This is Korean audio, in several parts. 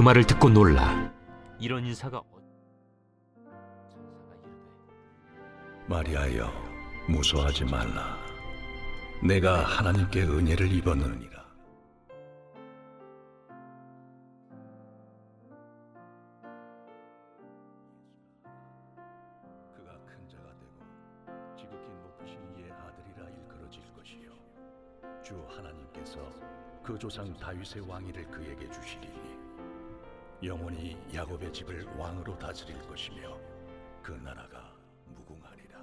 그 말을 듣고 놀라 이런 인사가 천사가 이르되 마리아여, 무서워하지 말라. 내가 하나님께 은혜를 입었느니라. 그가 큰 자가 되고 지극히 높으신 이의 아들이라 일컬어질 것이요 주 하나님께서 그 조상 다윗의 왕위를 그에게 주시리니 영원히 야곱의 집을 왕으로 다스릴 것이며 그 나라가 무궁하리라.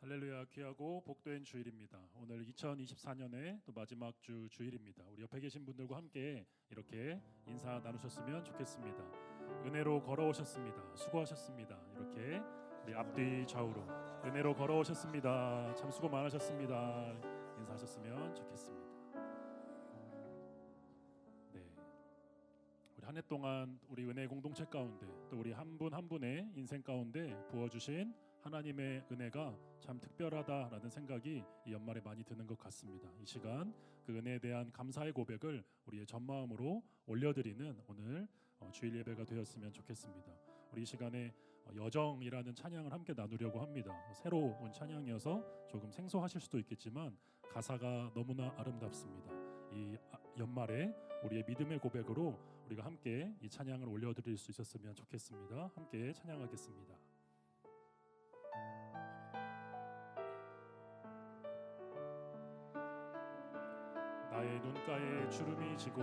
할렐루야, 귀하고 복된 주일입니다. 오늘 2024년의 또 마지막 주일입니다. 우리 옆에 계신 분들과 함께 이렇게 인사 나누셨으면 좋겠습니다. 은혜로 걸어오셨습니다. 수고하셨습니다. 이렇게 우리 앞뒤 좌우로 은혜로 걸어오셨습니다. 참 수고 많으셨습니다. 인사하셨으면 좋겠습니다. 네, 우리 한 해 동안 우리 은혜 공동체 가운데 또 우리 한 분 한 분의 인생 가운데 부어주신 하나님의 은혜가 참 특별하다라는 생각이 이 연말에 많이 드는 것 같습니다. 이 시간 그 은혜에 대한 감사의 고백을 우리의 전마음으로 올려드리는 오늘 주일 예배가 되었으면 좋겠습니다. 우리 이 시간에 여정이라는 찬양을 함께 나누려고 합니다. 새로운 찬양이어서 조금 생소하실 수도 있겠지만 가사가 너무나 아름답습니다. 이 연말에 우리의 믿음의 고백으로 우리가 함께 이 찬양을 올려드릴 수 있었으면 좋겠습니다. 함께 찬양하겠습니다. 나의 눈가에 주름이 지고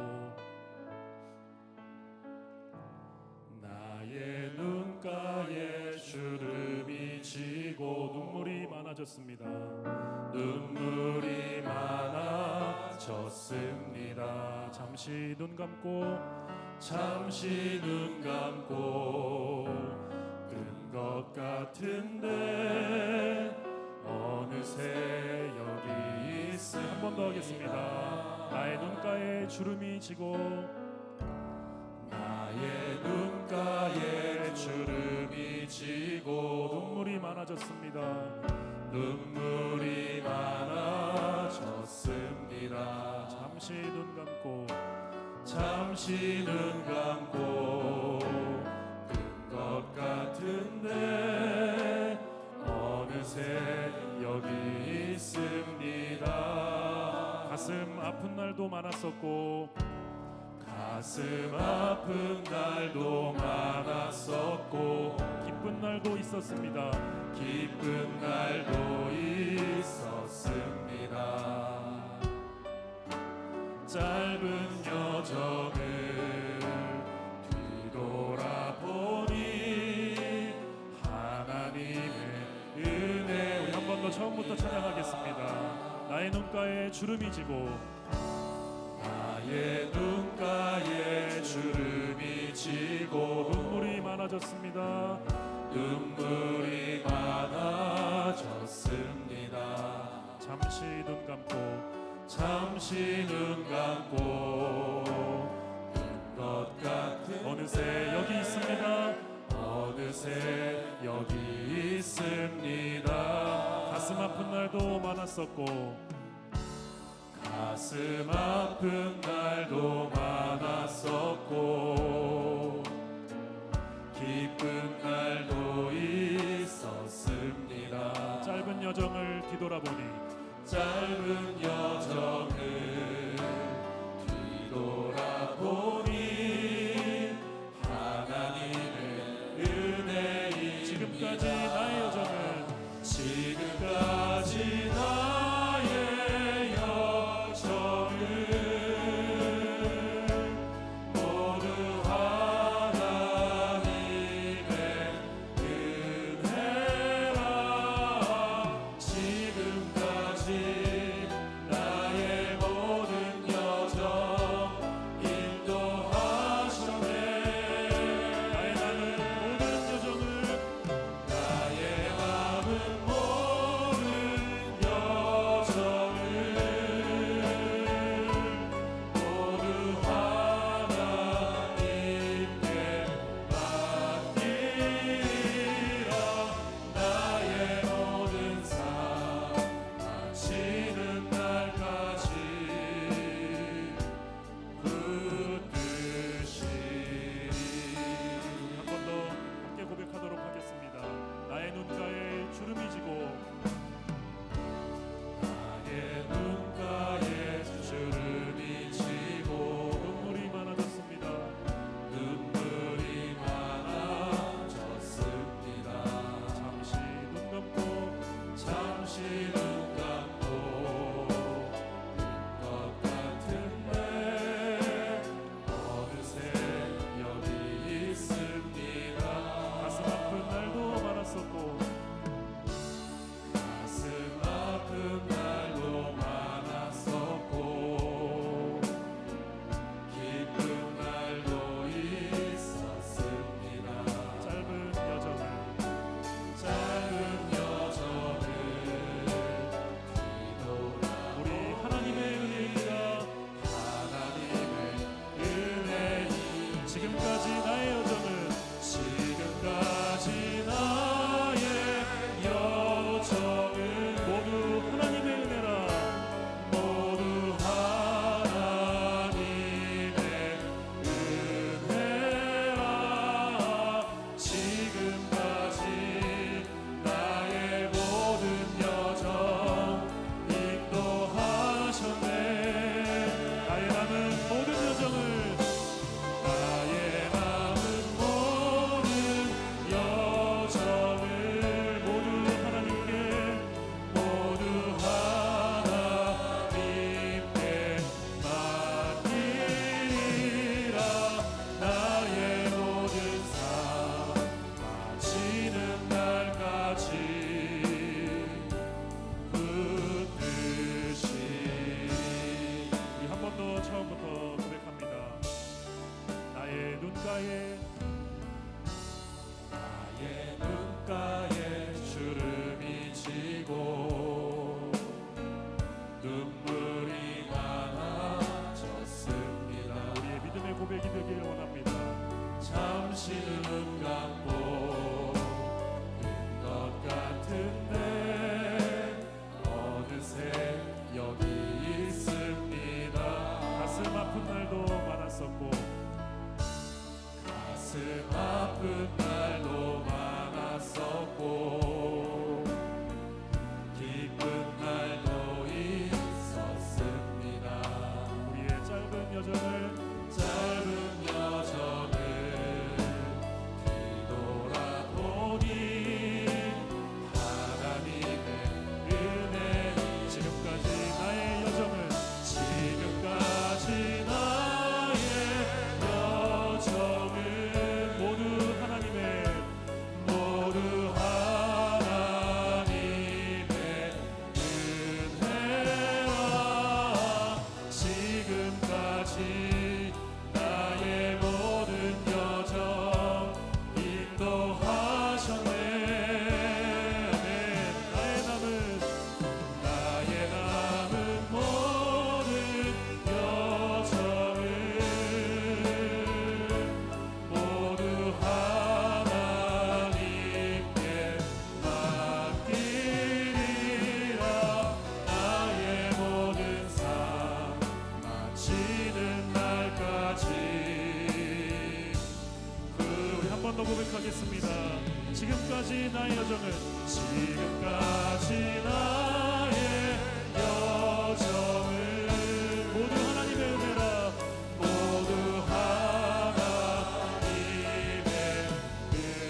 나의 눈가에 주름이 지고 눈물이 많아졌습니다. 눈물이 많아졌습니다. 잠시 눈 감고 뜬 것 같은데 어느새 여기 있음. 한 번 더 하겠습니다. 나의 눈가에 주름이 지고 나의 눈가에 주름이 지고 눈물이 많아졌습니다. 눈물이 많아졌습니다. 잠시 눈 감고 뜬 것 같은데 어느새 여기 있습니다. 가슴 아픈 날도 많았었고 기쁜 날도 있었습니다. 짧은 여정을 뒤돌아보니 하나님의 은혜. 우리 한 번 더 처음부터 찬양하겠습니다. 나의 눈가에 주름이 지고 눈물이 많아졌습니다. 잠시 눈 감고 뜬 것 같은 어느새 여기 있습니다. 가슴 아픈 날도 많았었고 기쁜 날도 있었습니다. 짧은 여정을 뒤돌아보니 하나님의 은혜. 지금까지 나의 여정을 모두 하나님의 은혜라. 지금까지 나의 모든 여정 인도하셨네. 나의 마음은 모든 여정을 모두 하나님께 맡기라. 나의 모든 삶 마치는 날까지 붙드시리. 한 번 더 함께 고백하도록 하겠습니다. 나의 눈가에 주름이 지고 눈물이 많아졌습니다. 잠시 눈 감고 뜬 것 같은데 어느새 여기 있습니다. 가슴 아픈 날도 많았었고 지금까지 나의 여정은 지금까지 나의 여정은 모두 하나님의 은혜라 모두 하나님의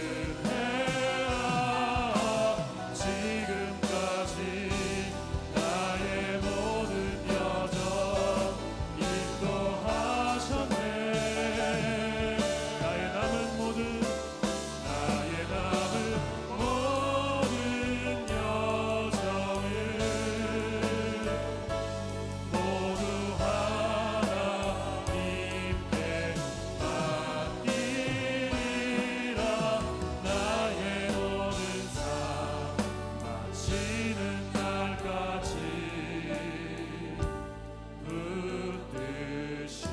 은혜라 지금까지 나의 모든 여정 인도하셨네 나의 남은 모든 여정을 모두 하나님께 맡기리라 나의 모든 삶 마치는 날까지 붙드시리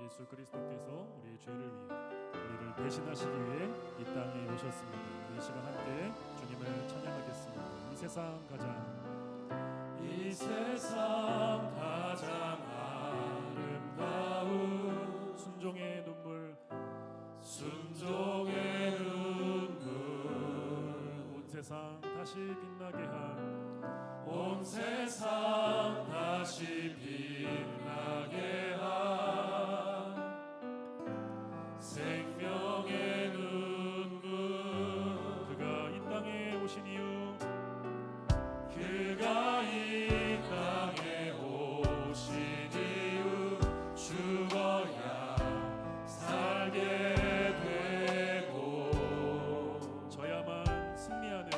예수 그리스도께서 우리의 죄를 위해 우리를 대신하시기 위해 이 땅에 오셨습니다. 이 시간 함께 주님을 찬양하겠습니다. 이 세상 가장 아름다운 순종의 눈물 온 세상 다시 빛나게 한 생명의 눈물 그가 이 땅에 오신 이유 죽어야 살게 되고 저야만 승리하는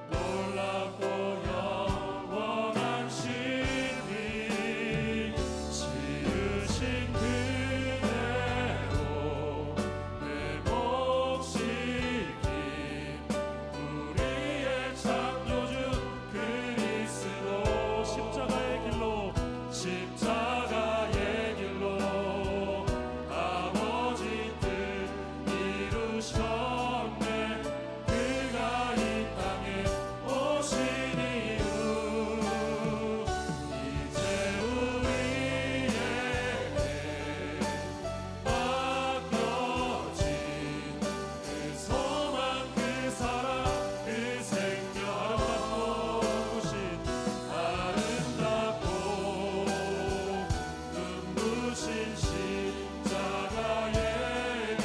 놀랍고 영원한 신비 지으신 그대로 내 몫이 긴 우리의 창조주 그리스도 십자가의 길로 아버지 뜻 이루셨네 그가 이 땅에 오신 이유 이제 우리에게 맡겨진 그 소망 그 사랑 그 생명 아름답고 눈부신 십자가의 길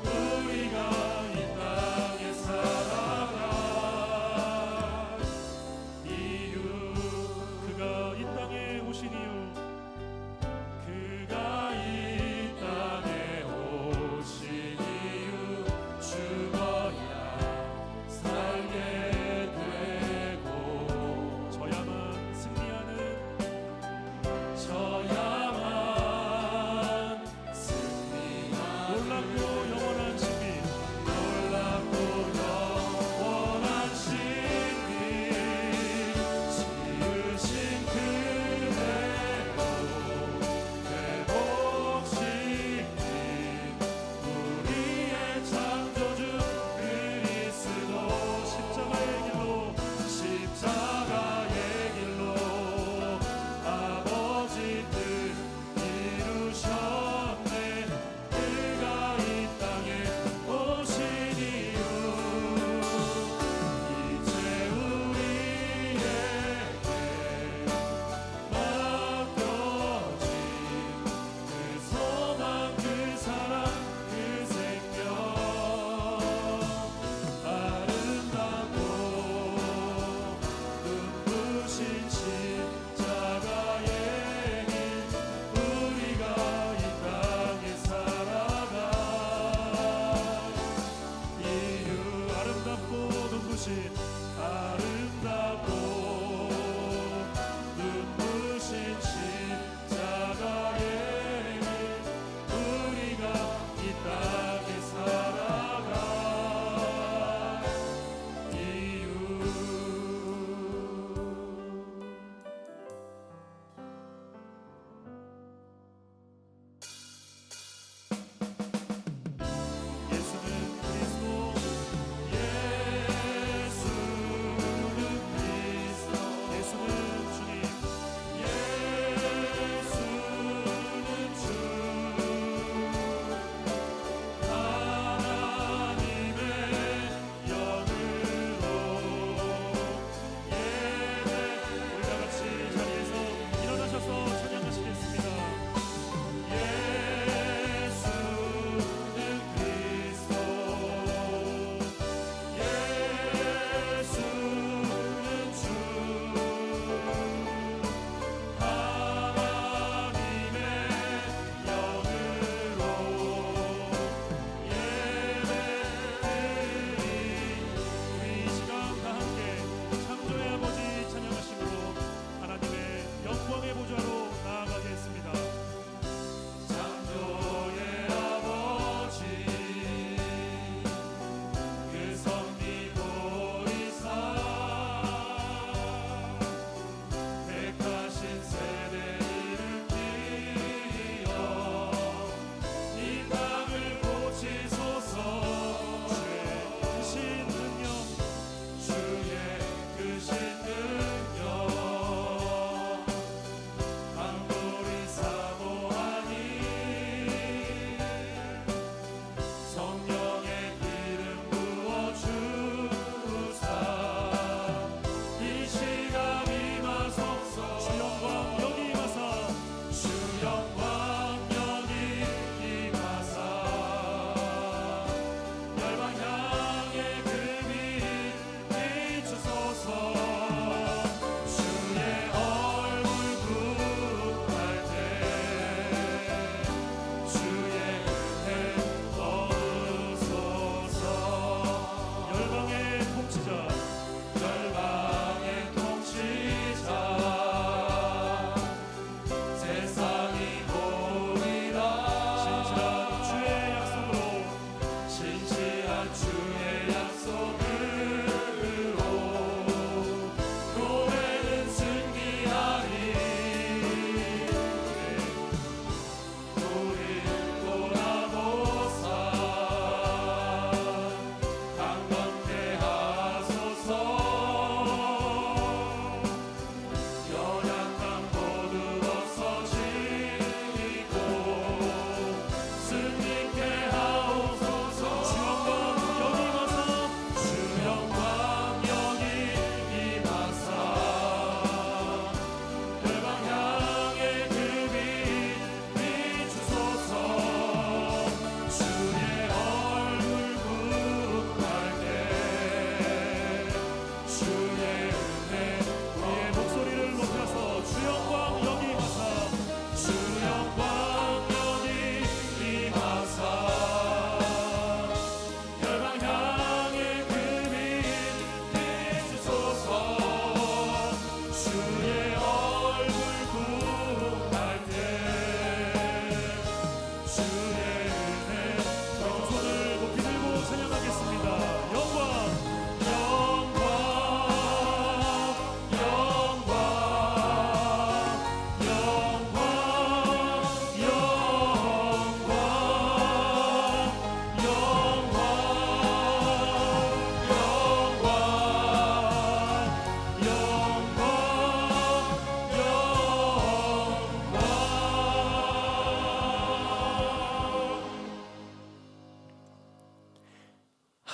우리가 이 땅에 살아갈 이유 그가 이 땅에 오신 이유 그가 이 땅에 오신 이유 죽어야 살게 되고 저야만 승리하는 놀랍고 영원한 신비 지으신 그대로 내 몫이 긴 우리의 창조주 그리스도 십자가의 길로 아버지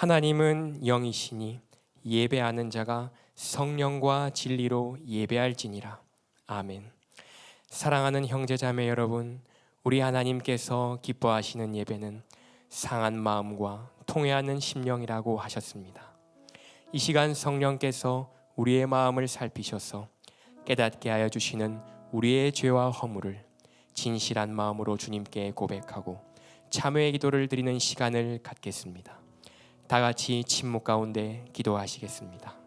하나님은 영이시니 예배하는 자가 성령과 진리로 예배할지니라. 아멘. 사랑하는 형제자매 여러분, 우리 하나님께서 기뻐하시는 예배는 상한 마음과 통회하는 심령이라고 하셨습니다. 이 시간 성령께서 우리의 마음을 살피셔서 깨닫게 하여 주시는 우리의 죄와 허물을 진실한 마음으로 주님께 고백하고 참회의 기도를 드리는 시간을 갖겠습니다. 다 같이 침묵 가운데 기도하시겠습니다.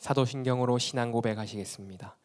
사도신경으로 신앙 고백하시겠습니다.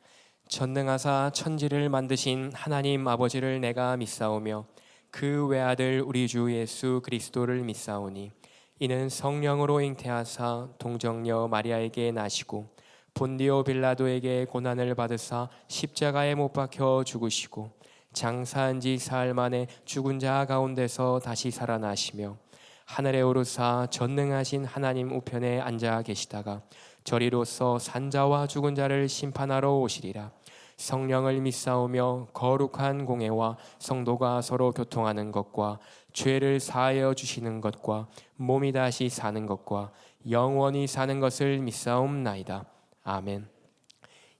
전능하사 천지를 만드신 하나님 아버지를 내가 믿사오며 그 외아들 우리 주 예수 그리스도를 믿사오니 이는 성령으로 잉태하사 동정녀 마리아에게 나시고 본디오 빌라도에게 고난을 받으사 십자가에 못 박혀 죽으시고 장사한 지 사흘 만에 죽은 자 가운데서 다시 살아나시며 하늘에 오르사 전능하신 하나님 우편에 앉아 계시다가 저리로서 산자와 죽은 자를 심판하러 오시리라. 성령을 믿사오며 거룩한 공회와 성도가 서로 교통하는 것과 죄를 사하여 주시는 것과 몸이 다시 사는 것과 영원히 사는 것을 믿사옵나이다. 아멘.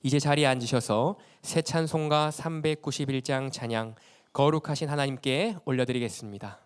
이제 자리에 앉으셔서 새 찬송가 391장 찬양 거룩하신 하나님께 올려드리겠습니다.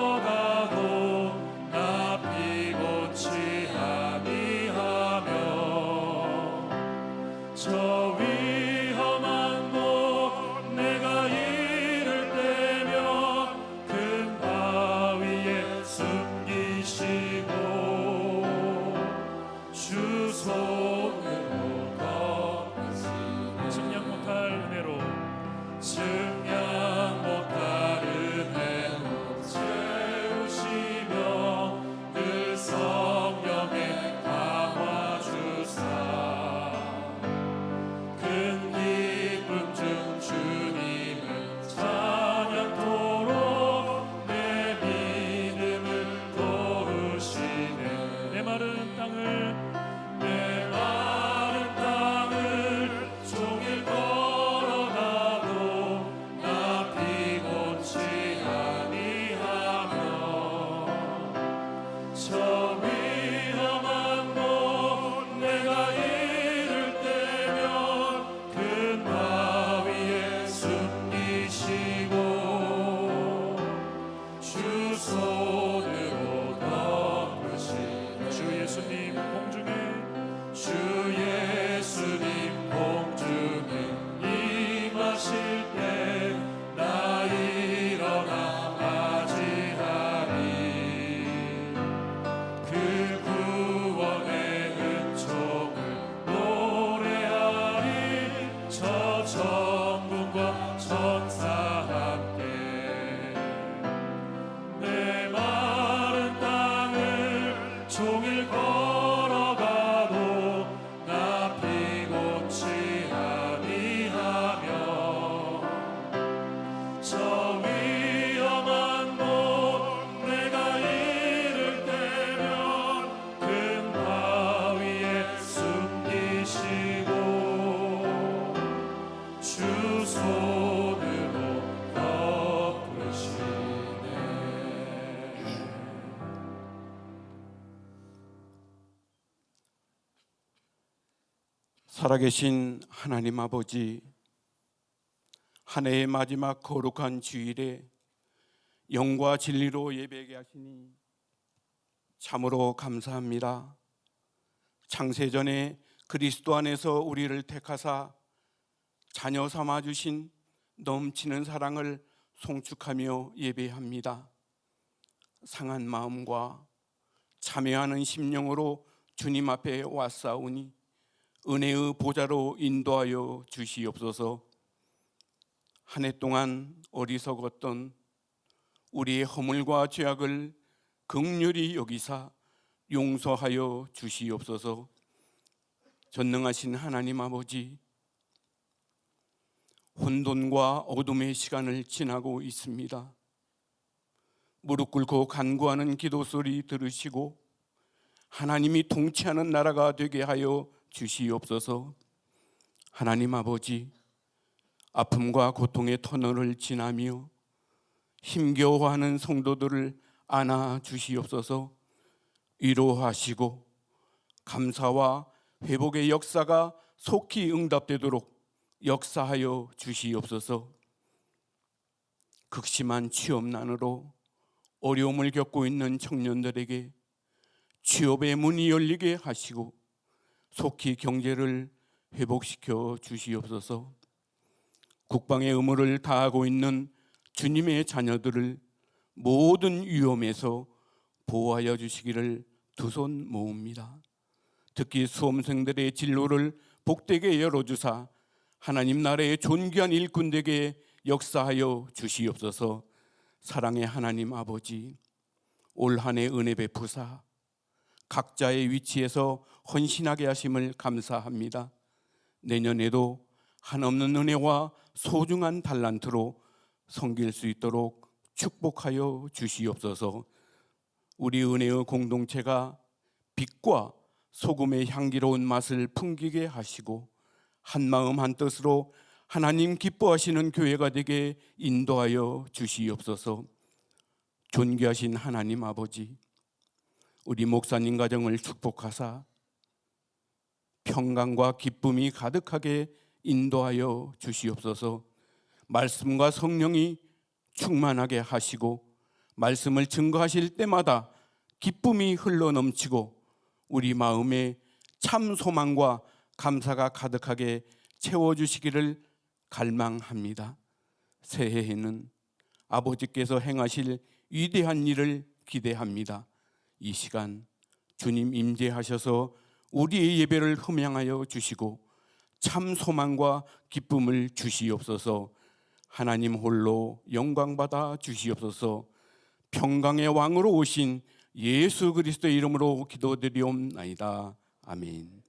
걸어가도 나 피곤치 아니하며 손으로 덮으시네. 살아계신 하나님 아버지, 한 해의 마지막 거룩한 주일에 영과 진리로 예배하게 하시니 참으로 감사합니다. 창세전에 그리스도 안에서 우리를 택하사 자녀 삼아 주신 넘치는 사랑을 송축하며 예배합니다. 상한 마음과 참여하는 심령으로 주님 앞에 왔사오니 은혜의 보좌로 인도하여 주시옵소서. 한 해 동안 어리석었던 우리의 허물과 죄악을 긍휼히 여기사 용서하여 주시옵소서. 전능하신 하나님 아버지, 혼돈과 어둠의 시간을 지나고 있습니다. 무릎 꿇고 간구하는 기도 소리 들으시고 하나님이 통치하는 나라가 되게 하여 주시옵소서. 하나님 아버지, 아픔과 고통의 터널을 지나며 힘겨워하는 성도들을 안아 주시옵소서. 위로하시고 감사와 회복의 역사가 속히 응답되도록 역사하여 주시옵소서. 극심한 취업난으로 어려움을 겪고 있는 청년들에게 취업의 문이 열리게 하시고 속히 경제를 회복시켜 주시옵소서. 국방의 의무를 다하고 있는 주님의 자녀들을 모든 위험에서 보호하여 주시기를 두 손 모읍니다. 특히 수험생들의 진로를 복되게 열어주사 하나님 나라의 존귀한 일꾼되게 역사하여 주시옵소서. 사랑의 하나님 아버지, 올 한 해 은혜 베푸사 각자의 위치에서 헌신하게 하심을 감사합니다. 내년에도 한없는 은혜와 소중한 달란트로 섬길 수 있도록 축복하여 주시옵소서. 우리 은혜의 공동체가 빛과 소금의 향기로운 맛을 풍기게 하시고 한마음 한뜻으로 하나님 기뻐하시는 교회가 되게 인도하여 주시옵소서. 존귀하신 하나님 아버지, 우리 목사님 가정을 축복하사 평강과 기쁨이 가득하게 인도하여 주시옵소서. 말씀과 성령이 충만하게 하시고 말씀을 증거하실 때마다 기쁨이 흘러넘치고 우리 마음에 참 소망과 감사가 가득하게 채워주시기를 갈망합니다. 새해에는 아버지께서 행하실 위대한 일을 기대합니다. 이 시간 주님 임재하셔서 우리의 예배를 흠양하여 주시고 참 소망과 기쁨을 주시옵소서. 하나님 홀로 영광받아 주시옵소서. 평강의 왕으로 오신 예수 그리스도의 이름으로 기도드리옵나이다. 아멘.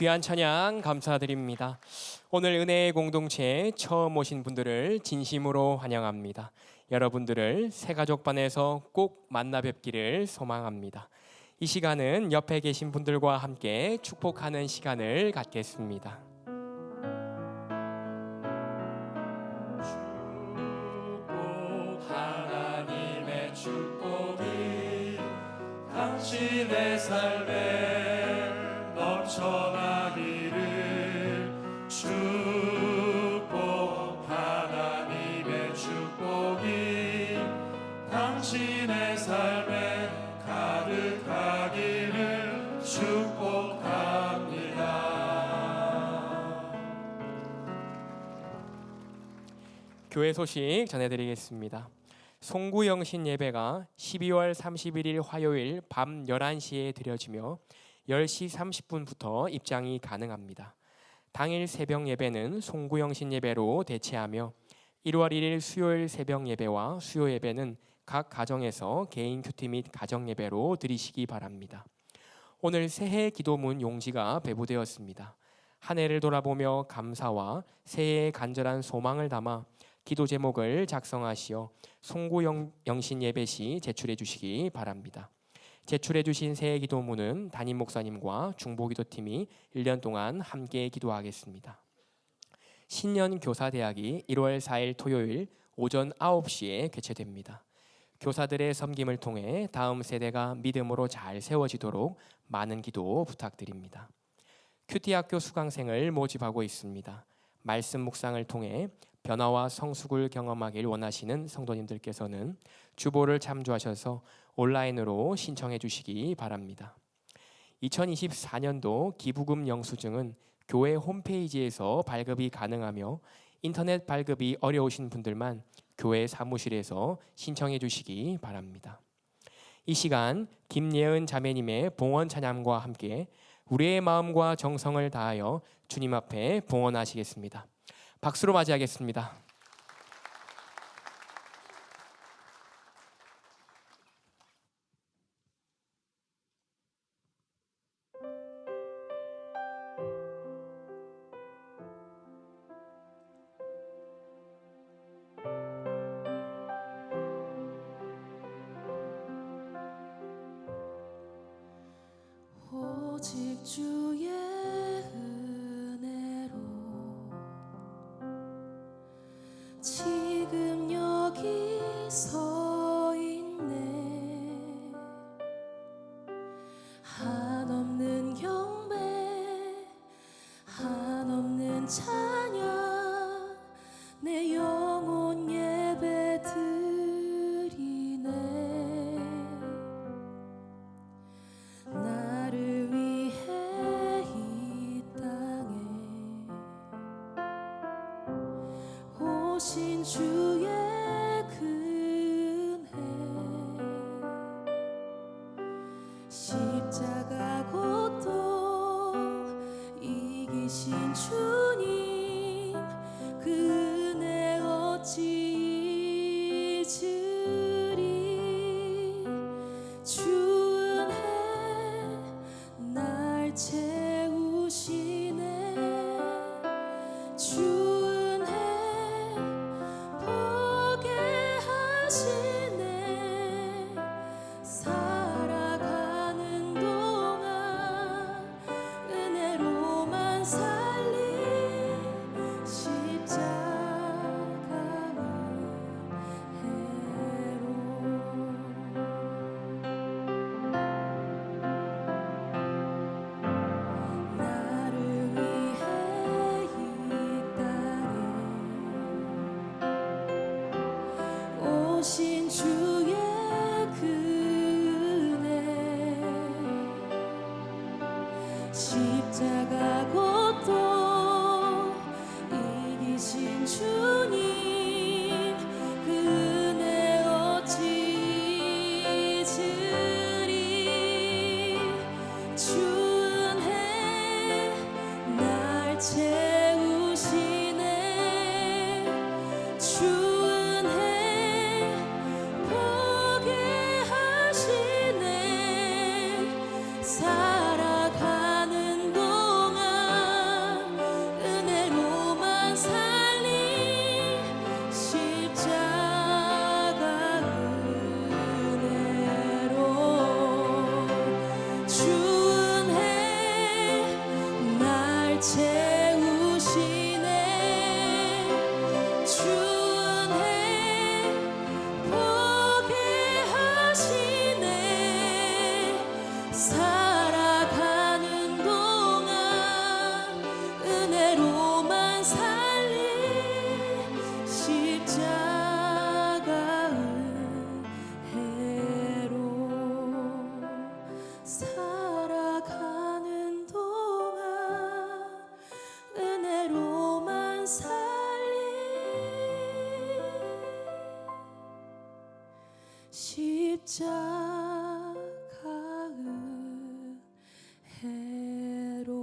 귀한 찬양 감사드립니다. 오늘 은혜의 공동체에 처음 오신 분들을 진심으로 환영합니다. 여러분들을 새가족반에서 꼭 만나 뵙기를 소망합니다. 이 시간은 옆에 계신 분들과 함께 축복하는 시간을 갖겠습니다. 하나님의 축복이 당신의 삶에 넘쳐나기를. 축복, 하나님의 축복이 당신의 삶에 가득하기를 축복합니다. 교회 소식 전해드리겠습니다. 송구영신 예배가 12월 31일 화요일 밤 11시에 드려지며 10시 30분부터 입장이 가능합니다. 당일 새벽 예배는 송구영신 예배로 대체하며 1월 1일 수요일 새벽 예배와 수요 예배는 각 가정에서 개인 큐티 및 가정 예배로 드리시기 바랍니다. 오늘 새해 기도문 용지가 배부되었습니다. 한 해를 돌아보며 감사와 새해의 간절한 소망을 담아 기도 제목을 작성하시어 송구영신 예배 시 제출해 주시기 바랍니다. 제출해 주신 새해 기도문은 담임 목사님과 중보기도팀이 1년 동안 함께 기도하겠습니다. 신년 교사대학이 1월 4일 토요일 오전 9시에 개최됩니다. 교사들의 섬김을 통해 다음 세대가 믿음으로 잘 세워지도록 많은 기도 부탁드립니다. 큐티학교 수강생을 모집하고 있습니다. 말씀 묵상을 통해 변화와 성숙을 경험하길 원하시는 성도님들께서는 주보를 참조하셔서 온라인으로 신청해 주시기 바랍니다. 2024년도 기부금 영수증은 교회 홈페이지에서 발급이 가능하며 인터넷 발급이 어려우신 분들만 교회 사무실에서 신청해 주시기 바랍니다. 이 시간 김예은 자매님의 봉헌 찬양과 함께 우리의 마음과 정성을 다하여 주님 앞에 봉헌하시겠습니다. 박수로 맞이하겠습니다. 오직 주의 은혜로 지금 여기 서 있네. 한없는 경배, 한없는 찬양, 내 영혼 예배 드리네. 나를 위해 이 땅에 오신 주의 은혜, 십자가 고통 이기신 주님, 그 은혜 어찌 잊으리. 주 은혜 날 채우시네. 주 은혜 보게 하시네. 살아가는 동안 은혜로만 살리. 십자가 은혜로 나를 위해 이 땅에 십자가 은혜로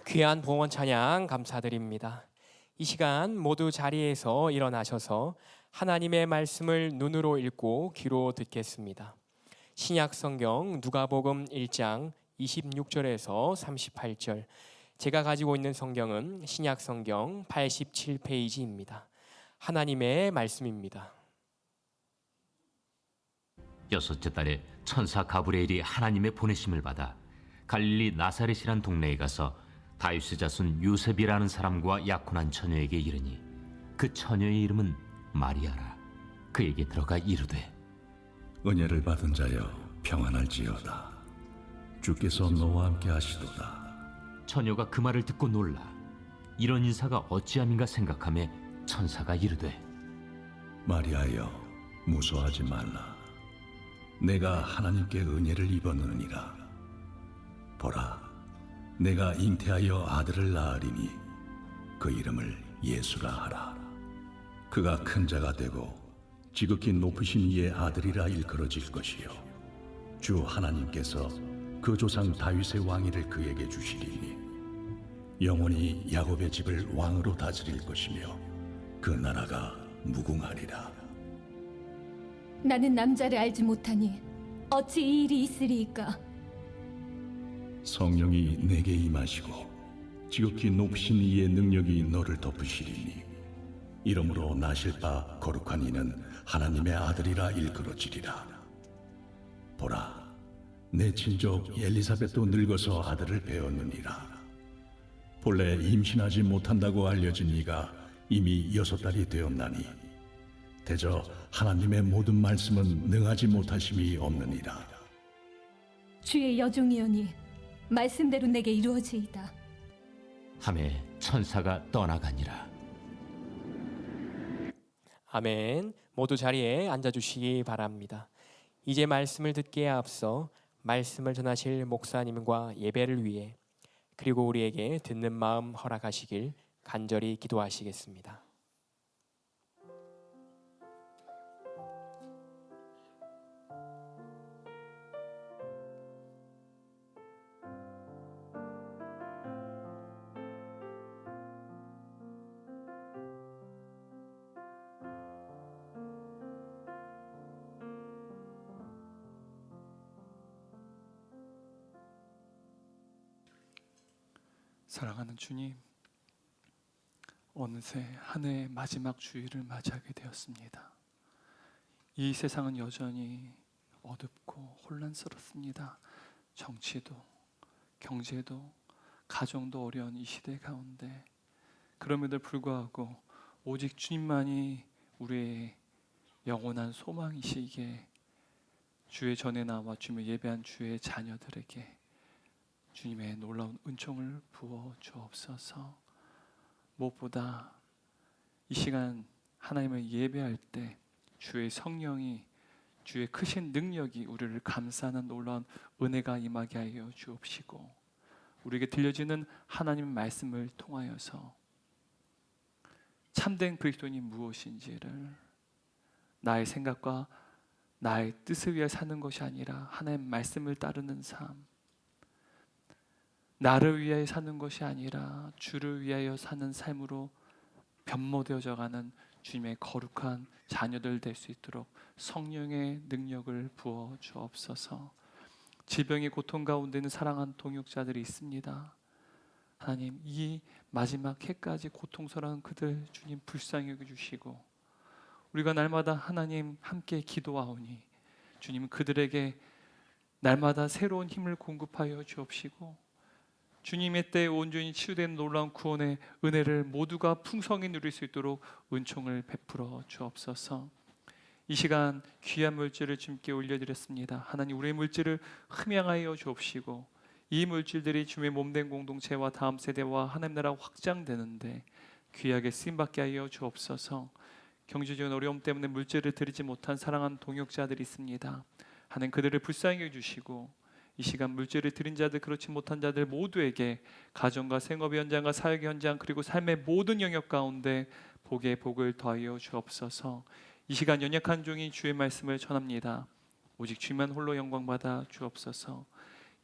귀한 봉헌 찬양 감사드립니다. 이 시간 모두 자리에서 일어나셔서 하나님의 말씀을 눈으로 읽고 귀로 듣겠습니다. 신약 성경 누가복음 1장 26절에서 38절. 제가 가지고 있는 성경은 신약 성경 87페이지입니다. 하나님의 말씀입니다. 여섯째 달에 천사 가브리엘이 하나님의 보내심을 받아 갈릴리 나사렛이란 동네에 가서 다윗의 자손 요셉이라는 사람과 약혼한 처녀에게 이르니 그 처녀의 이름은 마리아라. 그에게 들어가 이르되 은혜를 받은 자여 평안할지어다. 주께서 너와 함께 하시도다. 처녀가 그 말을 듣고 놀라 이런 인사가 어찌함인가 생각하며 천사가 이르되 마리아여 무서워하지 말라. 내가 하나님께 은혜를 입었느니라. 보라, 내가 잉태하여 아들을 낳으리니 그 이름을 예수라 하라. 그가 큰 자가 되고 지극히 높으신 이의 아들이라 일컬어질 것이요 주 하나님께서 그 조상 다윗의 왕위를 그에게 주시리니 영원히 야곱의 집을 왕으로 다스릴 것이며 그 나라가 무궁하리라. 나는 남자를 알지 못하니 어찌 이 일이 있으리이까? 성령이 내게 임하시고 지극히 높으신 이의 능력이 너를 덮으시리니 이러므로 나실 바 거룩한 이는 하나님의 아들이라 일컬어지리라. 보라, 내 친족 엘리사벳도 늙어서 아들을 배었느니라. 본래 임신하지 못한다고 알려진 이가 이미 6달이 되었나니 대저 하나님의 모든 말씀은 능하지 못하심이 없느니라. 주의 여종이오니 말씀대로 내게 이루어지이다. 하매 천사가 떠나가니라. 아멘. 모두 자리에 앉아주시기 바랍니다. 이제 말씀을 듣기에 앞서 말씀을 전하실 목사님과 예배를 위해 그리고 우리에게 듣는 마음 허락하시길 간절히 기도하시겠습니다. 사랑하는 주님, 어느새 한 해의 마지막 주일을 맞이하게 되었습니다. 이 세상은 여전히 어둡고 혼란스럽습니다. 정치도, 경제도, 가정도 어려운 이 시대 가운데 그럼에도 불구하고 오직 주님만이 우리의 영원한 소망이시기에 주의 전에 나와 주님을 예배한 주의 자녀들에게 주님의 놀라운 은총을 부어 주옵소서. 무엇보다 이 시간 하나님을 예배할 때 주의 성령이 주의 크신 능력이 우리를 감싸는 놀라운 은혜가 임하게 하여 주옵시고 우리에게 들려지는 하나님의 말씀을 통하여서 참된 그리스도인이 무엇인지를 나의 생각과 나의 뜻을 위해 사는 것이 아니라 하나님의 말씀을 따르는 삶, 나를 위하여 사는 것이 아니라 주를 위하여 사는 삶으로 변모되어져가는 주님의 거룩한 자녀들 될 수 있도록 성령의 능력을 부어 주옵소서. 질병의 고통 가운데는 사랑하는 동역자들이 있습니다. 하나님, 이 마지막 해까지 고통스러운 그들 주님 불쌍히 여겨주시고 우리가 날마다 하나님 함께 기도하오니 주님 그들에게 날마다 새로운 힘을 공급하여 주옵시고 주님의 때에 온전히 치유된 놀라운 구원의 은혜를 모두가 풍성히 누릴 수 있도록 은총을 베풀어 주옵소서. 이 시간 귀한 물질을 주님께 올려드렸습니다. 하나님 우리의 물질을 흠양하여 주옵시고 이 물질들이 주님의 몸된 공동체와 다음 세대와 하나님 나라 확장되는데 귀하게 쓰임받게 하여 주옵소서. 경제적인 어려움 때문에 물질을 드리지 못한 사랑하는 동역자들이 있습니다. 하나님 그들을 불쌍히 여주시고 이 시간 물질을 드린 자들 그렇지 못한 자들 모두에게 가정과 생업의 현장과 사역의 현장 그리고 삶의 모든 영역 가운데 복의 복을 더하여 주옵소서. 이 시간 연약한 종이 주의 말씀을 전합니다. 오직 주만 홀로 영광 받아 주옵소서.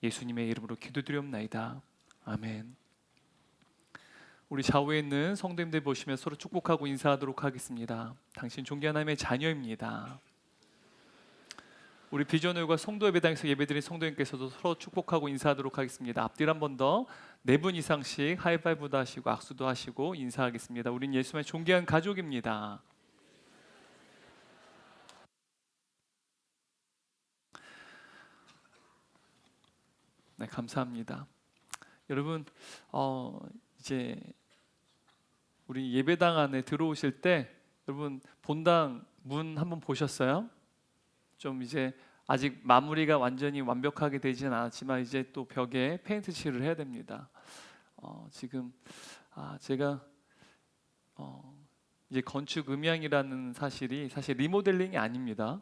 예수님의 이름으로 기도드리옵나이다. 아멘. 우리 좌우에 있는 성도님들 보시면 서로 축복하고 인사하도록 하겠습니다. 당신 존귀한 하나님의 자녀입니다. 우리 비전회가 성도 예배당에서 예배드린 성도님께서도 서로 축복하고 인사하도록 하겠습니다. 앞뒤를 한 번 더 4분 이상씩 하이파이브도 하시고 악수도 하시고 인사하겠습니다. 우린 예수님의 존귀한 가족입니다. 네, 감사합니다. 여러분, 이제 우리 예배당 안에 들어오실 때 여러분 본당 문 한번 보셨어요? 좀 이제 아직 마무리가 완전히 완벽하게 되지는 않았지만 이제 또 벽에 페인트 칠을 해야 됩니다. 지금 제가 이제 건축 음향이라는 사실이 사실 리모델링이 아닙니다.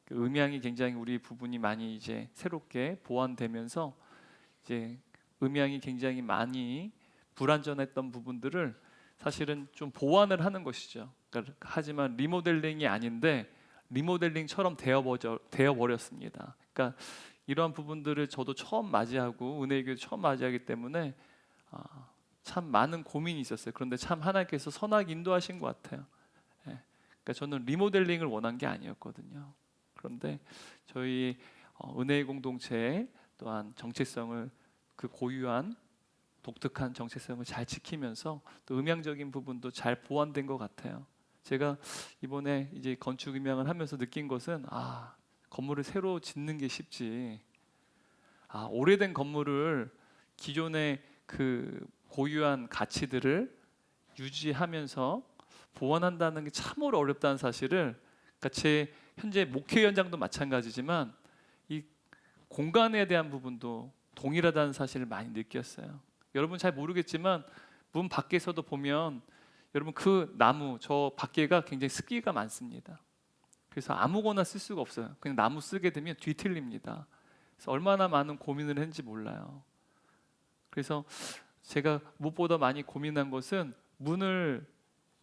그 음향이 굉장히 우리 부분이 많이 이제 새롭게 보완되면서 이제 음향이 굉장히 많이 불완전했던 부분들을 사실은 좀 보완을 하는 것이죠. 그러니까 하지만 리모델링이 아닌데 리모델링처럼 되어버렸습니다. 그러니까 이러한 부분들을 저도 처음 맞이하고 은혜교회 처음 맞이하기 때문에 참 많은 고민이 있었어요. 그런데 참 하나님께서 선하게 인도하신 것 같아요. 예. 그러니까 저는 리모델링을 원한 게 아니었거든요. 그런데 저희 은혜의 공동체 또한 정체성을 그 고유한 독특한 정체성을 잘 지키면서 또 음향적인 부분도 잘 보완된 것 같아요. 제가 이번에 이제 건축 음향을 하면서 느낀 것은 건물을 새로 짓는 게 쉽지 오래된 건물을 기존의 그 고유한 가치들을 유지하면서 보완한다는 게 참으로 어렵다는 사실을 그러니까 제 현재 목회 현장도 마찬가지지만 이 공간에 대한 부분도 동일하다는 사실을 많이 느꼈어요. 여러분 잘 모르겠지만 문 밖에서도 보면 여러분 그 나무 저 밖에가 굉장히 습기가 많습니다. 그래서 아무거나 쓸 수가 없어요. 그냥 나무 쓰게 되면 뒤틀립니다. 그래서 얼마나 많은 고민을 했는지 몰라요. 그래서 제가 무엇보다 많이 고민한 것은 문을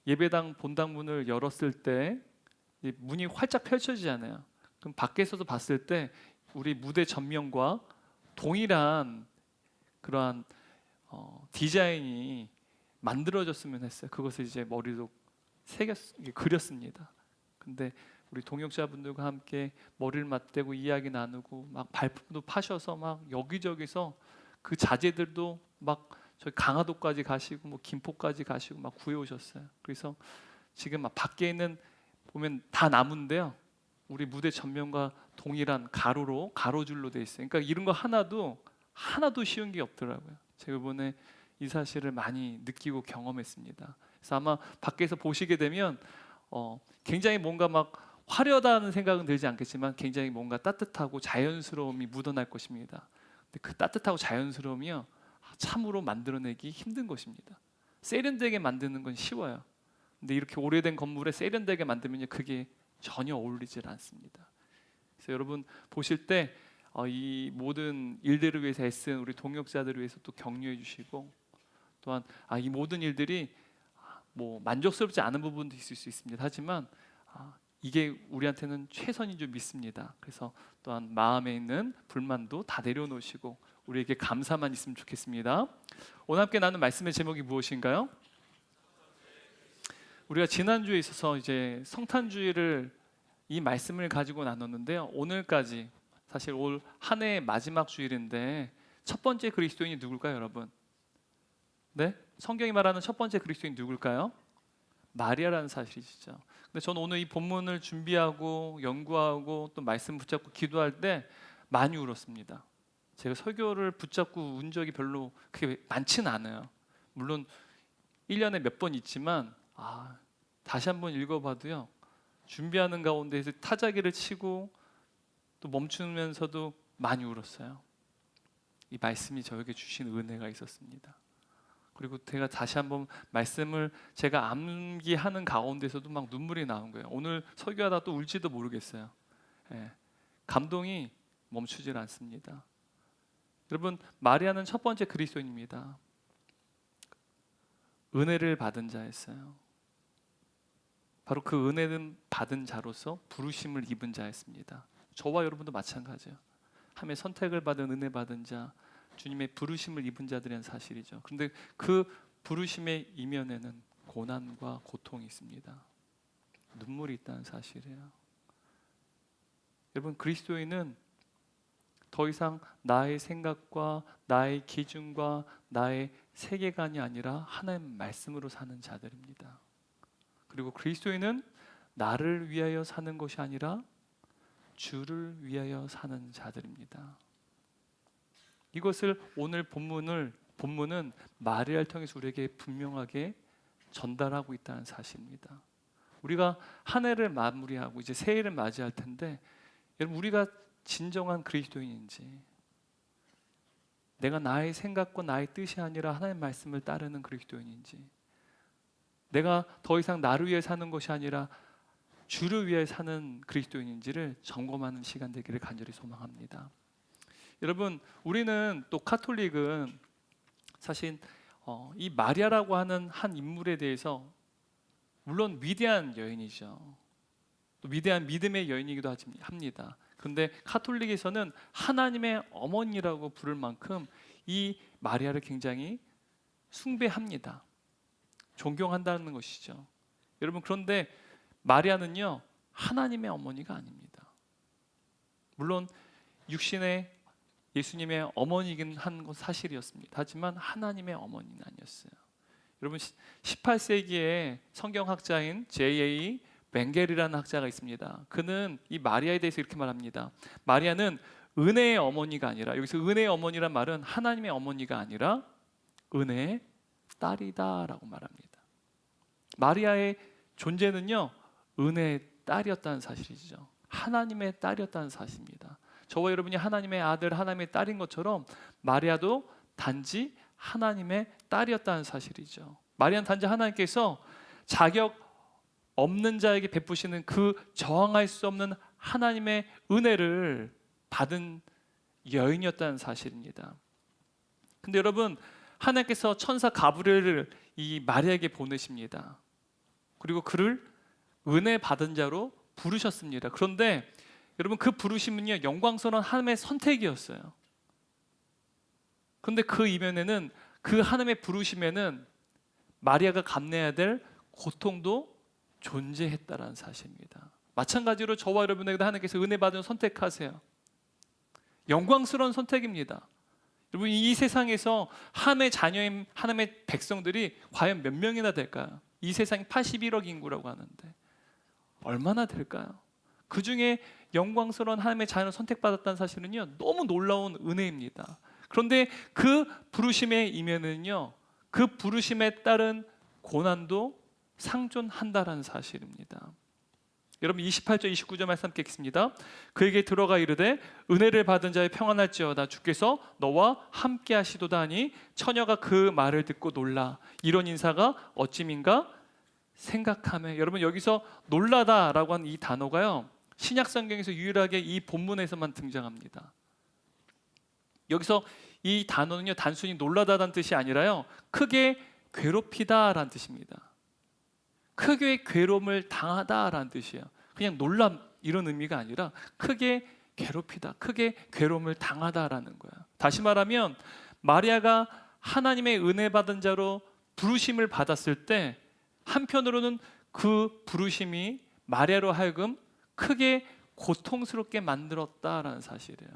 예배당 본당 문을 열었을 때 문이 활짝 펼쳐지잖아요. 그럼 밖에서도 봤을 때 우리 무대 전면과 동일한 그러한 디자인이 만들어졌으면 했어요. 그것을 이제 머리로 그렸습니다. 근데 우리 동역자분들과 함께 머리를 맞대고 이야기 나누고 막 발품도 파셔서 막 여기저기서 그 자재들도 막 저희 강화도까지 가시고 뭐 김포까지 가시고 막 구해오셨어요. 그래서 지금 막 밖에 있는 보면 다 나무인데요. 우리 무대 전면과 동일한 가로줄로 돼 있어요. 그러니까 이런 거 하나도 쉬운 게 없더라고요. 제가 이번에 이 사실을 많이 느끼고 경험했습니다. 그래서 아마 밖에서 보시게 되면 굉장히 뭔가 막 화려하다는 생각은 들지 않겠지만 굉장히 뭔가 따뜻하고 자연스러움이 묻어날 것입니다. 근데 그 따뜻하고 자연스러움이요 참으로 만들어내기 힘든 것입니다. 세련되게 만드는 건 쉬워요. 근데 이렇게 오래된 건물에 세련되게 만들면 그게 전혀 어울리질 않습니다. 그래서 여러분 보실 때 이 모든 일들을 위해서 애쓴 우리 동역자들을 위해서 또 격려해 주시고 또한 이 모든 일들이 뭐 만족스럽지 않은 부분도 있을 수 있습니다. 하지만 이게 우리한테는 최선인 줄 믿습니다. 그래서 또한 마음에 있는 불만도 다 내려놓으시고 우리에게 감사만 있으면 좋겠습니다. 오늘 함께 나눈 말씀의 제목이 무엇인가요? 우리가 지난주에 있어서 이제 성탄주의를 이 말씀을 가지고 나눴는데요. 오늘까지 사실 올 한 해의 마지막 주일인데 첫 번째 그리스도인이 누굴까요, 여러분? 네? 성경이 말하는 첫 번째 그리스도인이 누굴까요? 마리아라는 사실이시죠. 근데 저는 오늘 이 본문을 준비하고 연구하고 또 말씀 붙잡고 기도할 때 많이 울었습니다. 제가 설교를 붙잡고 운 적이 별로 그렇게 많지는 않아요. 물론 1년에 몇 번 있지만 다시 한번 읽어봐도요. 준비하는 가운데에서 타자기를 치고 또 멈추면서도 많이 울었어요. 이 말씀이 저에게 주신 은혜가 있었습니다. 그리고 제가 다시 한번 말씀을 제가 암기하는 가운데서도 막 눈물이 나온 거예요. 오늘 설교하다 또 울지도 모르겠어요. 예. 감동이 멈추질 않습니다. 여러분, 마리아는 첫 번째 그리스도인입니다. 은혜를 받은 자였어요. 바로 그 은혜는 받은 자로서 부르심을 입은 자였습니다. 저와 여러분도 마찬가지예요. 하나님의 선택을 받은 은혜 받은 자, 주님의 부르심을 입은 자들이란 사실이죠. 그런데 그 부르심의 이면에는 고난과 고통이 있습니다. 눈물이 있다는 사실이에요. 여러분, 그리스도인은 더 이상 나의 생각과 나의 기준과 나의 세계관이 아니라 하나님의 말씀으로 사는 자들입니다. 그리고 그리스도인은 나를 위하여 사는 것이 아니라 주를 위하여 사는 자들입니다. 이것을 오늘 본문은 마리아를 통해서 우리에게 분명하게 전달하고 있다는 사실입니다. 우리가 한 해를 마무리하고 이제 새해를 맞이할 텐데, 여러분, 우리가 진정한 그리스도인인지, 내가 나의 생각과 나의 뜻이 아니라 하나님의 말씀을 따르는 그리스도인인지, 내가 더 이상 나를 위해 사는 것이 아니라 주를 위해 사는 그리스도인인지를 점검하는 시간 되기를 간절히 소망합니다. 여러분, 우리는 또 카톨릭은 사실 이 마리아라고 하는 한 인물에 대해서 물론 위대한 여인이죠. 또 위대한 믿음의 여인이기도 합니다. 그런데 카톨릭에서는 하나님의 어머니라고 부를 만큼 이 마리아를 굉장히 숭배합니다. 존경한다는 것이죠. 여러분, 그런데 마리아는요, 하나님의 어머니가 아닙니다. 물론 육신의 예수님의 어머니이긴 한 건 사실이었습니다. 하지만 하나님의 어머니는 아니었어요. 여러분, 18세기에 성경학자인 J.A. 벵겔이라는 학자가 있습니다. 그는 이 마리아에 대해서 이렇게 말합니다. 마리아는 은혜의 어머니가 아니라, 여기서 은혜의 어머니란 말은 하나님의 어머니가 아니라 은혜의 딸이다라고 말합니다. 마리아의 존재는요, 은혜의 딸이었다는 사실이죠. 하나님의 딸이었다는 사실입니다. 저와 여러분이 하나님의 아들, 하나님의 딸인 것처럼 마리아도 단지 하나님의 딸이었다는 사실이죠. 마리아는 단지 하나님께서 자격 없는 자에게 베푸시는 그 저항할 수 없는 하나님의 은혜를 받은 여인이었다는 사실입니다. 근데 여러분, 하나님께서 천사 가브리엘을 이 마리아에게 보내십니다. 그리고 그를 은혜 받은 자로 부르셨습니다. 그런데 여러분, 그 부르심은요, 영광스러운 하나님의 선택이었어요. 그런데 그 이면에는, 그 하나님의 부르심에는 마리아가 감내해야 될 고통도 존재했다라는 사실입니다. 마찬가지로 저와 여러분에게도 하나님께서 은혜 받은 선택하세요. 영광스러운 선택입니다. 여러분, 이 세상에서 하나님의 자녀인 하나님의 백성들이 과연 몇 명이나 될까요? 이 세상이 81억 인구라고 하는데 얼마나 될까요? 그 중에 영광스러운 하나님의 자녀를 선택받았다는 사실은요, 너무 놀라운 은혜입니다. 그런데 그 부르심의 이면은요, 그 부르심에 따른 고난도 상존한다라는 사실입니다. 여러분, 28절 29절 말씀 함께 읽습니다. 그에게 들어가 이르되 은혜를 받은 자의 평안할지어다, 주께서 너와 함께 하시도다 하니 처녀가 그 말을 듣고 놀라 이런 인사가 어찌민가 생각하며. 여러분, 여기서 놀라다라고 하는 이 단어가요, 신약 성경에서 유일하게 이 본문에서만 등장합니다. 여기서 이 단어는요, 단순히 놀라다라는 뜻이 아니라요, 크게 괴롭히다라는 뜻입니다. 크게 괴로움을 당하다라는 뜻이에요. 그냥 놀람 이런 의미가 아니라 크게 괴롭히다, 크게 괴로움을 당하다라는 거야. 다시 말하면 마리아가 하나님의 은혜 받은 자로 부르심을 받았을 때, 한편으로는 그 부르심이 마리아로 하여금 크게 고통스럽게 만들었다라는 사실이에요.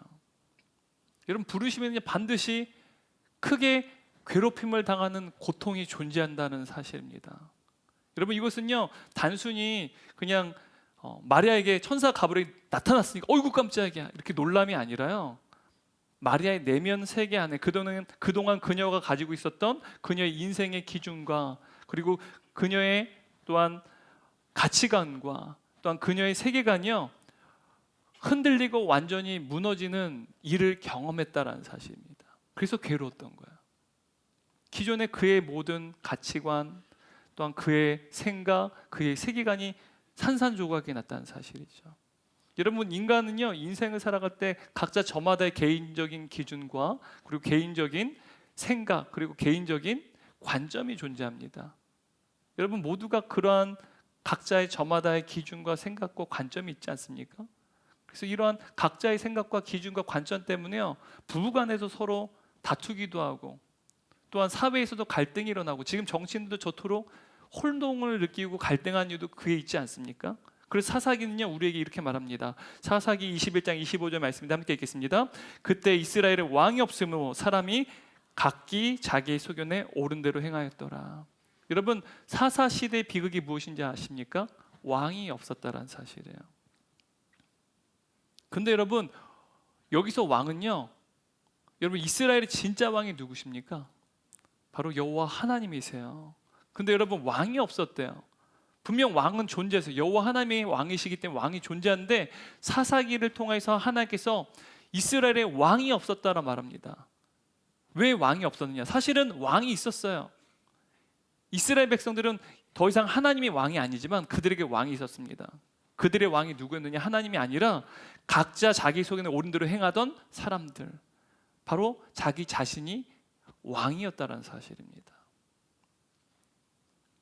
여러분, 부르심에는 반드시 크게 괴롭힘을 당하는 고통이 존재한다는 사실입니다. 여러분, 이것은요, 단순히 그냥 마리아에게 천사 가브리엘이 나타났으니까 어이구 깜짝이야 이렇게 놀람이 아니라요, 마리아의 내면 세계 안에 그동안 그녀가 가지고 있었던 그녀의 인생의 기준과, 그리고 그녀의 또한 가치관과, 또한 그녀의 세계관이요, 흔들리고 완전히 무너지는 일을 경험했다라는 사실입니다. 그래서 괴로웠던 거예요. 기존의 그의 모든 가치관, 또한 그의 생각, 그의 세계관이 산산조각이 났다는 사실이죠. 여러분, 인간은요, 인생을 살아갈 때 각자 저마다의 개인적인 기준과 그리고 개인적인 생각 그리고 개인적인 관점이 존재합니다. 여러분 모두가 그러한 각자의 저마다의 기준과 생각과 관점이 있지 않습니까? 그래서 이러한 각자의 생각과 기준과 관점 때문에요, 부부간에서 서로 다투기도 하고 또한 사회에서도 갈등이 일어나고, 지금 정치인들도 저토록 혼동을 느끼고 갈등한 이유도 그에 있지 않습니까? 그래서 사사기는요, 우리에게 이렇게 말합니다. 사사기 21장 25절 말씀입니다. 함께 읽겠습니다. 그때 이스라엘에 왕이 없으므로 사람이 각기 자기의 소견에 옳은 대로 행하였더라. 여러분, 사사 시대의 비극이 무엇인지 아십니까? 왕이 없었다라는 사실이에요. 근데 여러분, 여기서 왕은요, 여러분 이스라엘의 진짜 왕이 누구십니까? 바로 여호와 하나님이세요. 근데 여러분, 왕이 없었대요. 분명 왕은 존재해서 여호와 하나님이 왕이시기 때문에 왕이 존재하는데, 사사기를 통해서 하나님께서 이스라엘에 왕이 없었다라 말합니다. 왜 왕이 없었느냐? 사실은 왕이 있었어요. 이스라엘 백성들은 더 이상 하나님이 왕이 아니지만 그들에게 왕이 있었습니다. 그들의 왕이 누구였느냐? 하나님이 아니라 각자 자기 소견에 옳은 대로 행하던 사람들, 바로 자기 자신이 왕이었다는 사실입니다.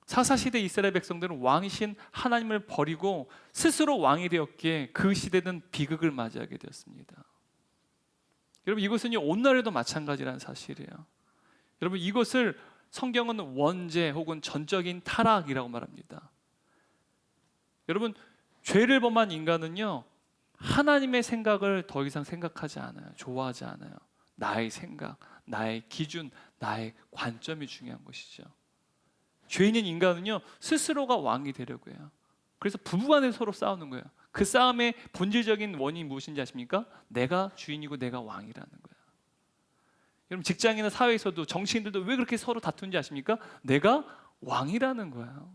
사사시대 이스라엘 백성들은 왕이신 하나님을 버리고 스스로 왕이 되었기에 그 시대는 비극을 맞이하게 되었습니다. 여러분, 이것은요, 오늘날에도 마찬가지라는 사실이에요. 여러분, 이것을 성경은 원죄 혹은 전적인 타락이라고 말합니다. 여러분, 죄를 범한 인간은요, 하나님의 생각을 더 이상 생각하지 않아요. 좋아하지 않아요. 나의 생각, 나의 기준, 나의 관점이 중요한 것이죠. 죄인인 인간은요, 스스로가 왕이 되려고 해요. 그래서 부부간에 서로 싸우는 거예요. 그 싸움의 본질적인 원인이 무엇인지 아십니까? 내가 주인이고 내가 왕이라는 거예요. 여러분, 직장이나 사회에서도 정치인들도 왜 그렇게 서로 다투는지 아십니까? 내가 왕이라는 거예요.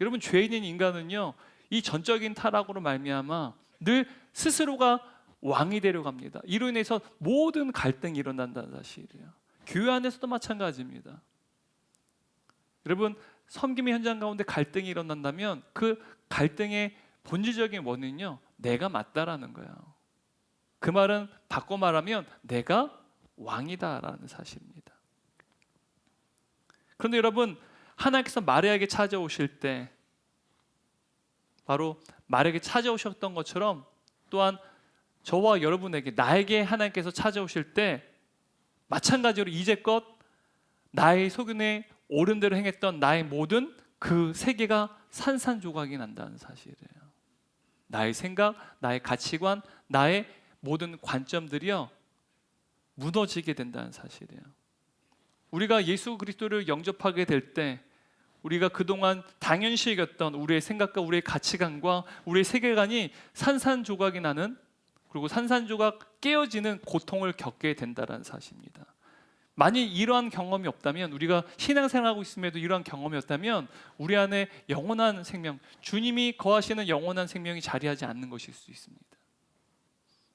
여러분, 죄인인 인간은요, 이 전적인 타락으로 말미암아 늘 스스로가 왕이 되려고 합니다. 이로 인해서 모든 갈등이 일어난다는 사실이에요. 교회 안에서도 마찬가지입니다. 여러분, 섬김의 현장 가운데 갈등이 일어난다면 그 갈등의 본질적인 원인은요, 내가 맞다라는 거예요. 그 말은 바꿔 말하면 내가 왕이다라는 사실입니다. 그런데 여러분, 하나님께서 마리아에게 찾아오실 때 바로 마리아에게 찾아오셨던 것처럼 또한 저와 여러분에게, 나에게 하나님께서 찾아오실 때 마찬가지로 이제껏 나의 소견에 옳은 대로 행했던 나의 모든 그 세계가 산산조각이 난다는 사실이에요. 나의 생각, 나의 가치관, 나의 모든 관점들이요, 무너지게 된다는 사실이에요. 우리가 예수 그리스도를 영접하게 될 때 우리가 그동안 당연시 여겼던 우리의 생각과 우리의 가치관과 우리의 세계관이 산산조각이 나는, 그리고 산산조각 깨어지는 고통을 겪게 된다는 사실입니다. 만약 이러한 경험이 없다면, 우리가 신앙생활하고 있음에도 이러한 경험이 없다면 우리 안에 영원한 생명, 주님이 거하시는 영원한 생명이 자리하지 않는 것일 수 있습니다.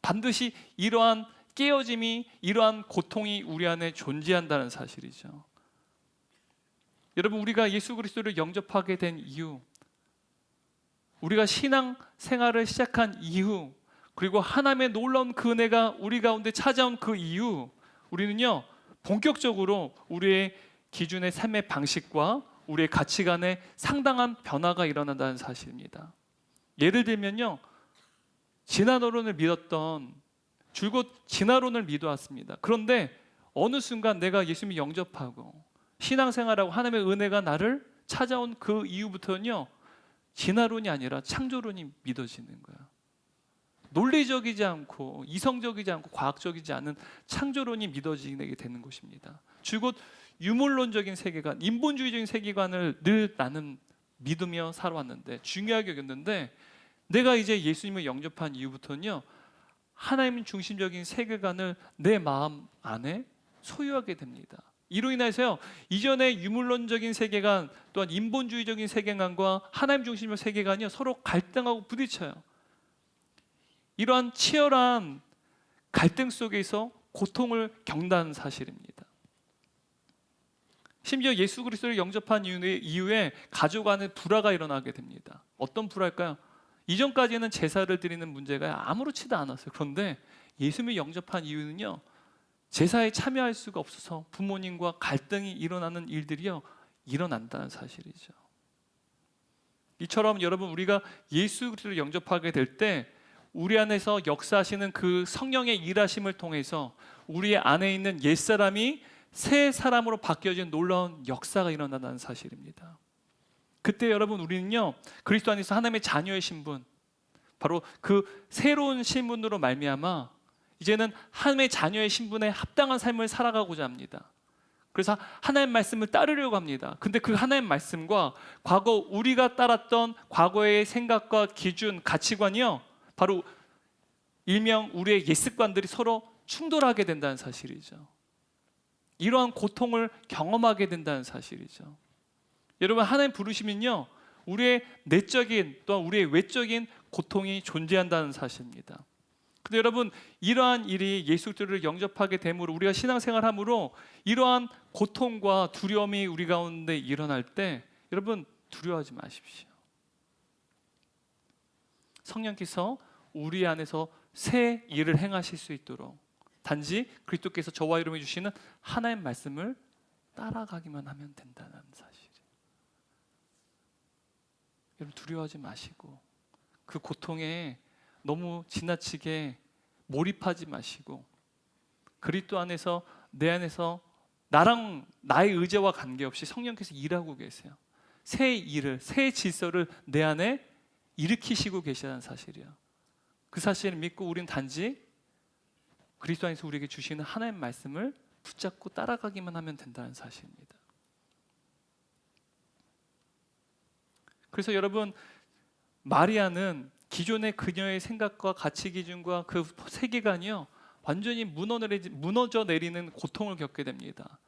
반드시 이러한 깨어짐이, 이러한 고통이 우리 안에 존재한다는 사실이죠. 여러분, 우리가 예수 그리스도를 영접하게 된 이유, 우리가 신앙 생활을 시작한 이유, 그리고 하나님의 놀라운 그 은혜가 우리 가운데 찾아온 그 이유, 우리는요, 본격적으로 우리의 기준의 삶의 방식과 우리의 가치관에 상당한 변화가 일어난다는 사실입니다. 예를 들면요, 진화론을 믿었던, 줄곧 진화론을 믿어왔습니다. 그런데 어느 순간 내가 예수님을 영접하고 신앙생활하고 하나님의 은혜가 나를 찾아온 그 이후부터는요, 진화론이 아니라 창조론이 믿어지는 거예요. 논리적이지 않고 이성적이지 않고 과학적이지 않은 창조론이 믿어지게 되는 것입니다. 줄곧 유물론적인 세계관, 인본주의적인 세계관을 늘 나는 믿으며 살아왔는데, 중요하게 여겼는데, 내가 이제 예수님을 영접한 이후부터는요, 하나님 중심적인 세계관을 내 마음 안에 소유하게 됩니다. 이로 인해서요, 이전의 유물론적인 세계관 또한 인본주의적인 세계관과 하나님 중심의 세계관이 서로 갈등하고 부딪혀요. 이러한 치열한 갈등 속에서 고통을 겪는 사실입니다. 심지어 예수 그리스도를 영접한 이후에 가족 안에 불화가 일어나게 됩니다. 어떤 불화일까요? 이전까지는 제사를 드리는 문제가 아무렇지도 않았어요. 그런데 예수님을 영접한 이유는요, 제사에 참여할 수가 없어서 부모님과 갈등이 일어나는 일들이요 일어난다는 사실이죠. 이처럼 여러분, 우리가 예수 그리스도를 영접하게 될 때 우리 안에서 역사하시는 그 성령의 일하심을 통해서 우리 안에 있는 옛사람이 새 사람으로 바뀌어진 놀라운 역사가 일어난다는 사실입니다. 그때 여러분, 우리는요 그리스도 안에서 하나님의 자녀의 신분, 바로 그 새로운 신분으로 말미암아 이제는 하나님의 자녀의 신분에 합당한 삶을 살아가고자 합니다. 그래서 하나님의 말씀을 따르려고 합니다. 근데 그 하나님의 말씀과 과거 우리가 따랐던 과거의 생각과 기준, 가치관이요 바로 일명 우리의 옛 습관들이 서로 충돌하게 된다는 사실이죠. 이러한 고통을 경험하게 된다는 사실이죠. 여러분, 하나님 부르시면요 우리의 내적인 또한 우리의 외적인 고통이 존재한다는 사실입니다. 근데 여러분, 이러한 일이 예수 그리스도를 영접하게 됨으로 우리가 신앙생활함으로 이러한 고통과 두려움이 우리 가운데 일어날 때 여러분 두려워하지 마십시오. 성령께서 우리 안에서 새 일을 행하실 수 있도록 단지 그리스도께서 저와 여러분이 주시는 하나님의 말씀을 따라가기만 하면 된다는 사실이에요. 여러분 두려워하지 마시고 그 고통에 너무 지나치게 몰입하지 마시고 그리스도 안에서 내 안에서 나랑 나의 의지와 관계없이 성령께서 일하고 계세요. 새 일을, 새 질서를 내 안에 일으키시고 계시다는 사실이에요. 그 사실을 믿고 우리는 단지 그리스도 안에서 우리에게 주시는 하나님의 말씀을 붙잡고 따라가기만 하면 된다는 사실입니다. 그래서 여러분, 마리아는 기존의 그녀의 생각과 가치 기준과 그 세계관이요 완전히 무너져 내리는 고통을 겪게 됩니다.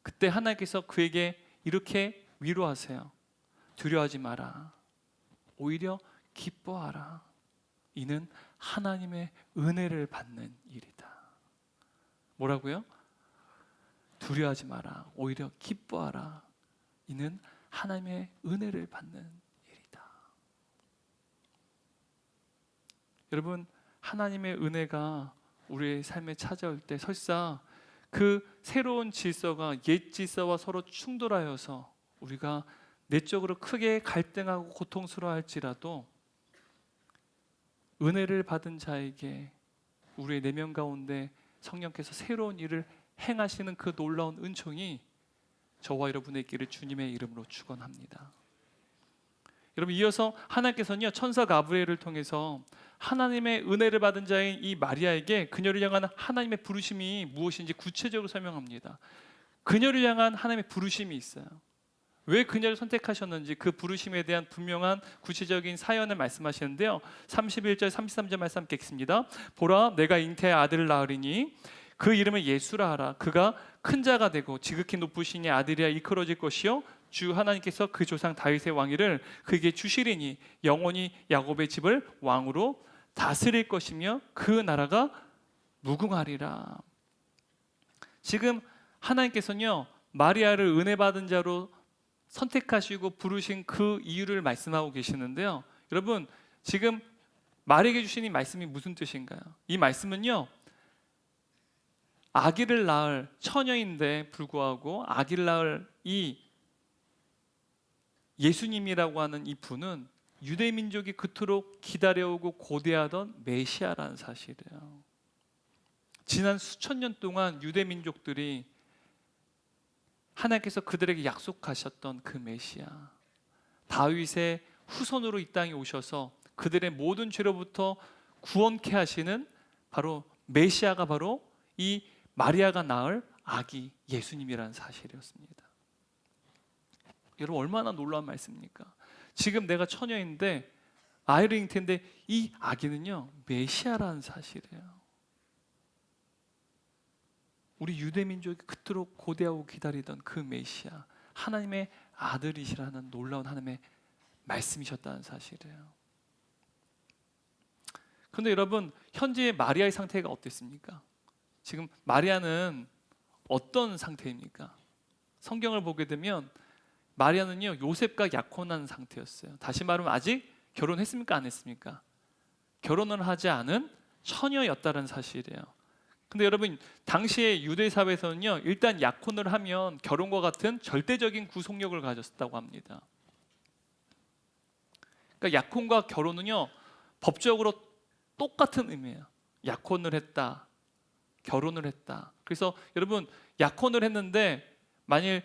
그때 하나님께서 그에게 이렇게 위로하세요. 두려워하지 마라. 오히려 기뻐하라. 이는 하나님의 은혜를 받는 일이다. 뭐라고요? 두려워하지 마라. 오히려 기뻐하라. 이는 하나님의 은혜를 받는 일이다. 여러분, 하나님의 은혜가 우리의 삶에 찾아올 때 설사 그 새로운 질서가 옛 질서와 서로 충돌하여서 우리가 내적으로 크게 갈등하고 고통스러워할지라도 은혜를 받은 자에게 우리의 내면 가운데 성령께서 새로운 일을 행하시는 그 놀라운 은총이 저와 여러분의 있기를 주님의 이름으로 축원합니다. 여러분, 이어서 하나님께서는요 천사 가브리엘을 통해서 하나님의 은혜를 받은 자인 이 마리아에게 그녀를 향한 하나님의 부르심이 무엇인지 구체적으로 설명합니다. 그녀를 향한 하나님의 부르심이 있어요. 왜 그녀를 선택하셨는지 그 부르심에 대한 분명한 구체적인 사연을 말씀하시는데요. 31절 33절 말씀 함께 읽습니다. 보라, 내가 잉태의 아들을 낳으리니 그 이름을 예수라 하라. 그가 큰 자가 되고 지극히 높으신 이 아들이야 이끌어질 것이요 주 하나님께서 그 조상 다윗의 왕위를 그에게 주시리니 영원히 야곱의 집을 왕으로 다스릴 것이며 그 나라가 무궁하리라. 지금 하나님께서는요 마리아를 은혜 받은 자로 선택하시고 부르신 그 이유를 말씀하고 계시는데요. 여러분, 지금 마리아에게 주신 이 말씀이 무슨 뜻인가요? 이 말씀은요 아기를 낳을 처녀인데 불구하고 아기를 낳을 이 예수님이라고 하는 이 분은 유대 민족이 그토록 기다려오고 고대하던 메시아라는 사실이에요. 지난 수천 년 동안 유대 민족들이 하나님께서 그들에게 약속하셨던 그 메시아, 다윗의 후손으로 이 땅에 오셔서 그들의 모든 죄로부터 구원케 하시는 바로 메시아가 바로 이 마리아가 낳을 아기 예수님이라는 사실이었습니다. 여러분, 얼마나 놀라운 말씀입니까? 지금 내가 처녀인데 아이를 잉태인데 이 아기는요 메시아라는 사실이에요. 우리 유대 민족이 그토록 고대하고 기다리던 그 메시아, 하나님의 아들이시라는 놀라운 하나님의 말씀이셨다는 사실이에요. 그런데 여러분, 현재 마리아의 상태가 어땠습니까? 지금 마리아는 어떤 상태입니까? 성경을 보게 되면 마리아는요 요셉과 약혼한 상태였어요. 다시 말하면 아직 결혼했습니까? 안 했습니까? 결혼을 하지 않은 처녀였다는 사실이에요. 근데 여러분, 당시의 유대 사회에서는요, 일단 약혼을 하면 결혼과 같은 절대적인 구속력을 가졌다고 합니다. 그러니까 약혼과 결혼은요, 법적으로 똑같은 의미예요. 약혼을 했다, 결혼을 했다. 그래서 여러분, 약혼을 했는데 만일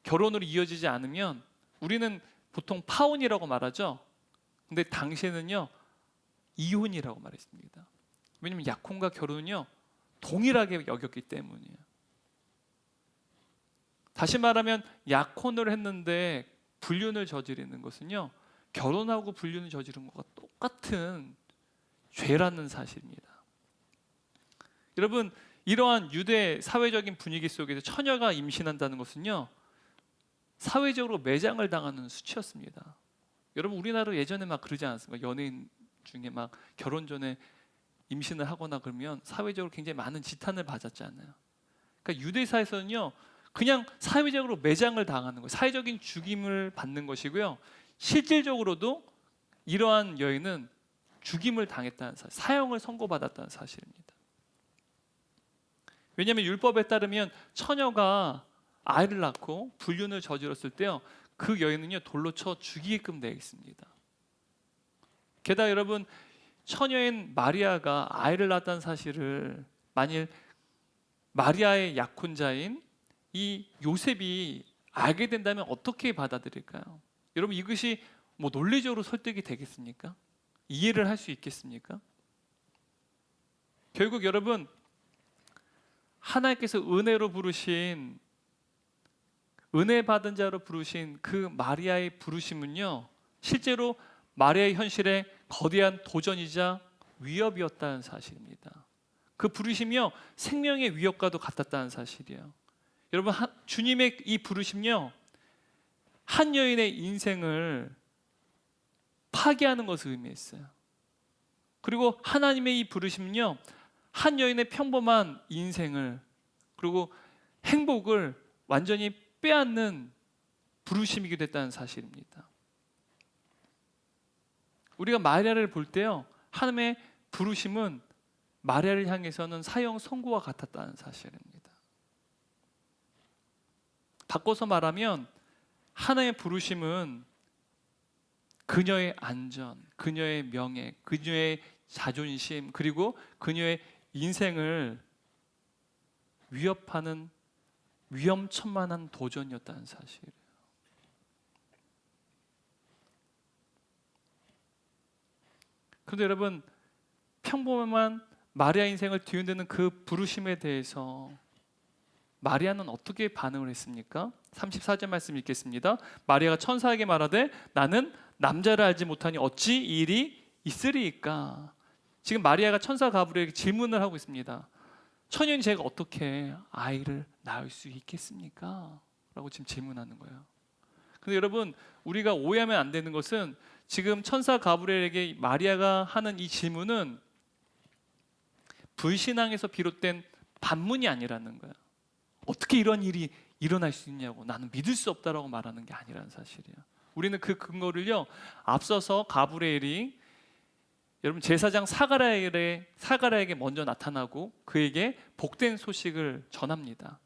결혼으로 이어지지 않으면 우리는 보통 파혼이라고 말하죠. 근데 당시에는요, 이혼이라고 말했습니다. 왜냐하면 약혼과 결혼은요, 동일하게 여겼기 때문이에요. 다시 말하면 약혼을 했는데 불륜을 저지르는 것은요, 결혼하고 불륜을 저지른 것과 똑같은 죄라는 사실입니다. 여러분, 이러한 유대 사회적인 분위기 속에서 처녀가 임신한다는 것은요, 사회적으로 매장을 당하는 수치였습니다. 여러분, 우리나라 예전에 막 그러지 않았습니까? 연예인 중에 막 결혼 전에 임신을 하거나 그러면 사회적으로 굉장히 많은 지탄을 받았잖아요. 그러니까 유대사에서는요, 그냥 사회적으로 매장을 당하는 거예요. 사회적인 죽임을 받는 것이고요. 실질적으로도 이러한 여인은 죽임을 당했다는 사실, 사형을 선고받았다는 사실입니다. 왜냐하면 율법에 따르면 처녀가 아이를 낳고 불륜을 저질렀을 때요, 그 여인은요, 돌로 쳐 죽이게끔 되어 있습니다. 게다가 여러분, 처녀인 마리아가 아이를 낳았다는 사실을 만일 마리아의 약혼자인 이 요셉이 알게 된다면 어떻게 받아들일까요? 여러분, 이것이 뭐 논리적으로 설득이 되겠습니까? 이해를 할 수 있겠습니까? 결국 여러분, 하나님께서 은혜로 부르신, 은혜 받은 자로 부르신 그 마리아의 부르심은요, 실제로 마리아의 현실에 거대한 도전이자 위협이었다는 사실입니다. 그 부르심이요, 생명의 위협과도 같았다는 사실이에요. 여러분, 주님의 이 부르심요, 한 여인의 인생을 파괴하는 것을 의미했어요. 그리고 하나님의 이 부르심은요, 한 여인의 평범한 인생을, 그리고 행복을 완전히 빼앗는 부르심이기도 했다는 사실입니다. 우리가 마리아를 볼 때요, 하나님의 부르심은 마리아를 향해서는 사형 선고와 같았다는 사실입니다. 바꿔서 말하면 하나님의 부르심은 그녀의 안전, 그녀의 명예, 그녀의 자존심, 그리고 그녀의 인생을 위협하는 위험천만한 도전이었다는 사실이에요. 그런데 여러분, 평범한 마리아 인생을 뒤흔드는 그 부르심에 대해서 마리아는 어떻게 반응을 했습니까? 34절 말씀 읽겠습니다. 마리아가 천사에게 말하되 나는 남자를 알지 못하니 어찌 이 일이 있으리이까? 지금 마리아가 천사 가브리엘에게 질문을 하고 있습니다. 처녀인 제가 어떻게 아이를 낳을 수 있겠습니까? 라고 지금 질문하는 거예요. 근데 여러분, 우리가 오해하면 안 되는 것은 지금 천사 가브리엘에게 마리아가 하는 이 질문은 불신앙에서 비롯된 반문이 아니라는 거예요. 어떻게 이런 일이 일어날 수 있냐고, 나는 믿을 수 없다라고 말하는 게 아니라는 사실이에요. 우리는 그 근거를요, 앞서서 가브리엘이 여러분 제사장 사가랴에게 먼저 나타나고 그에게 복된 소식을 전합니다.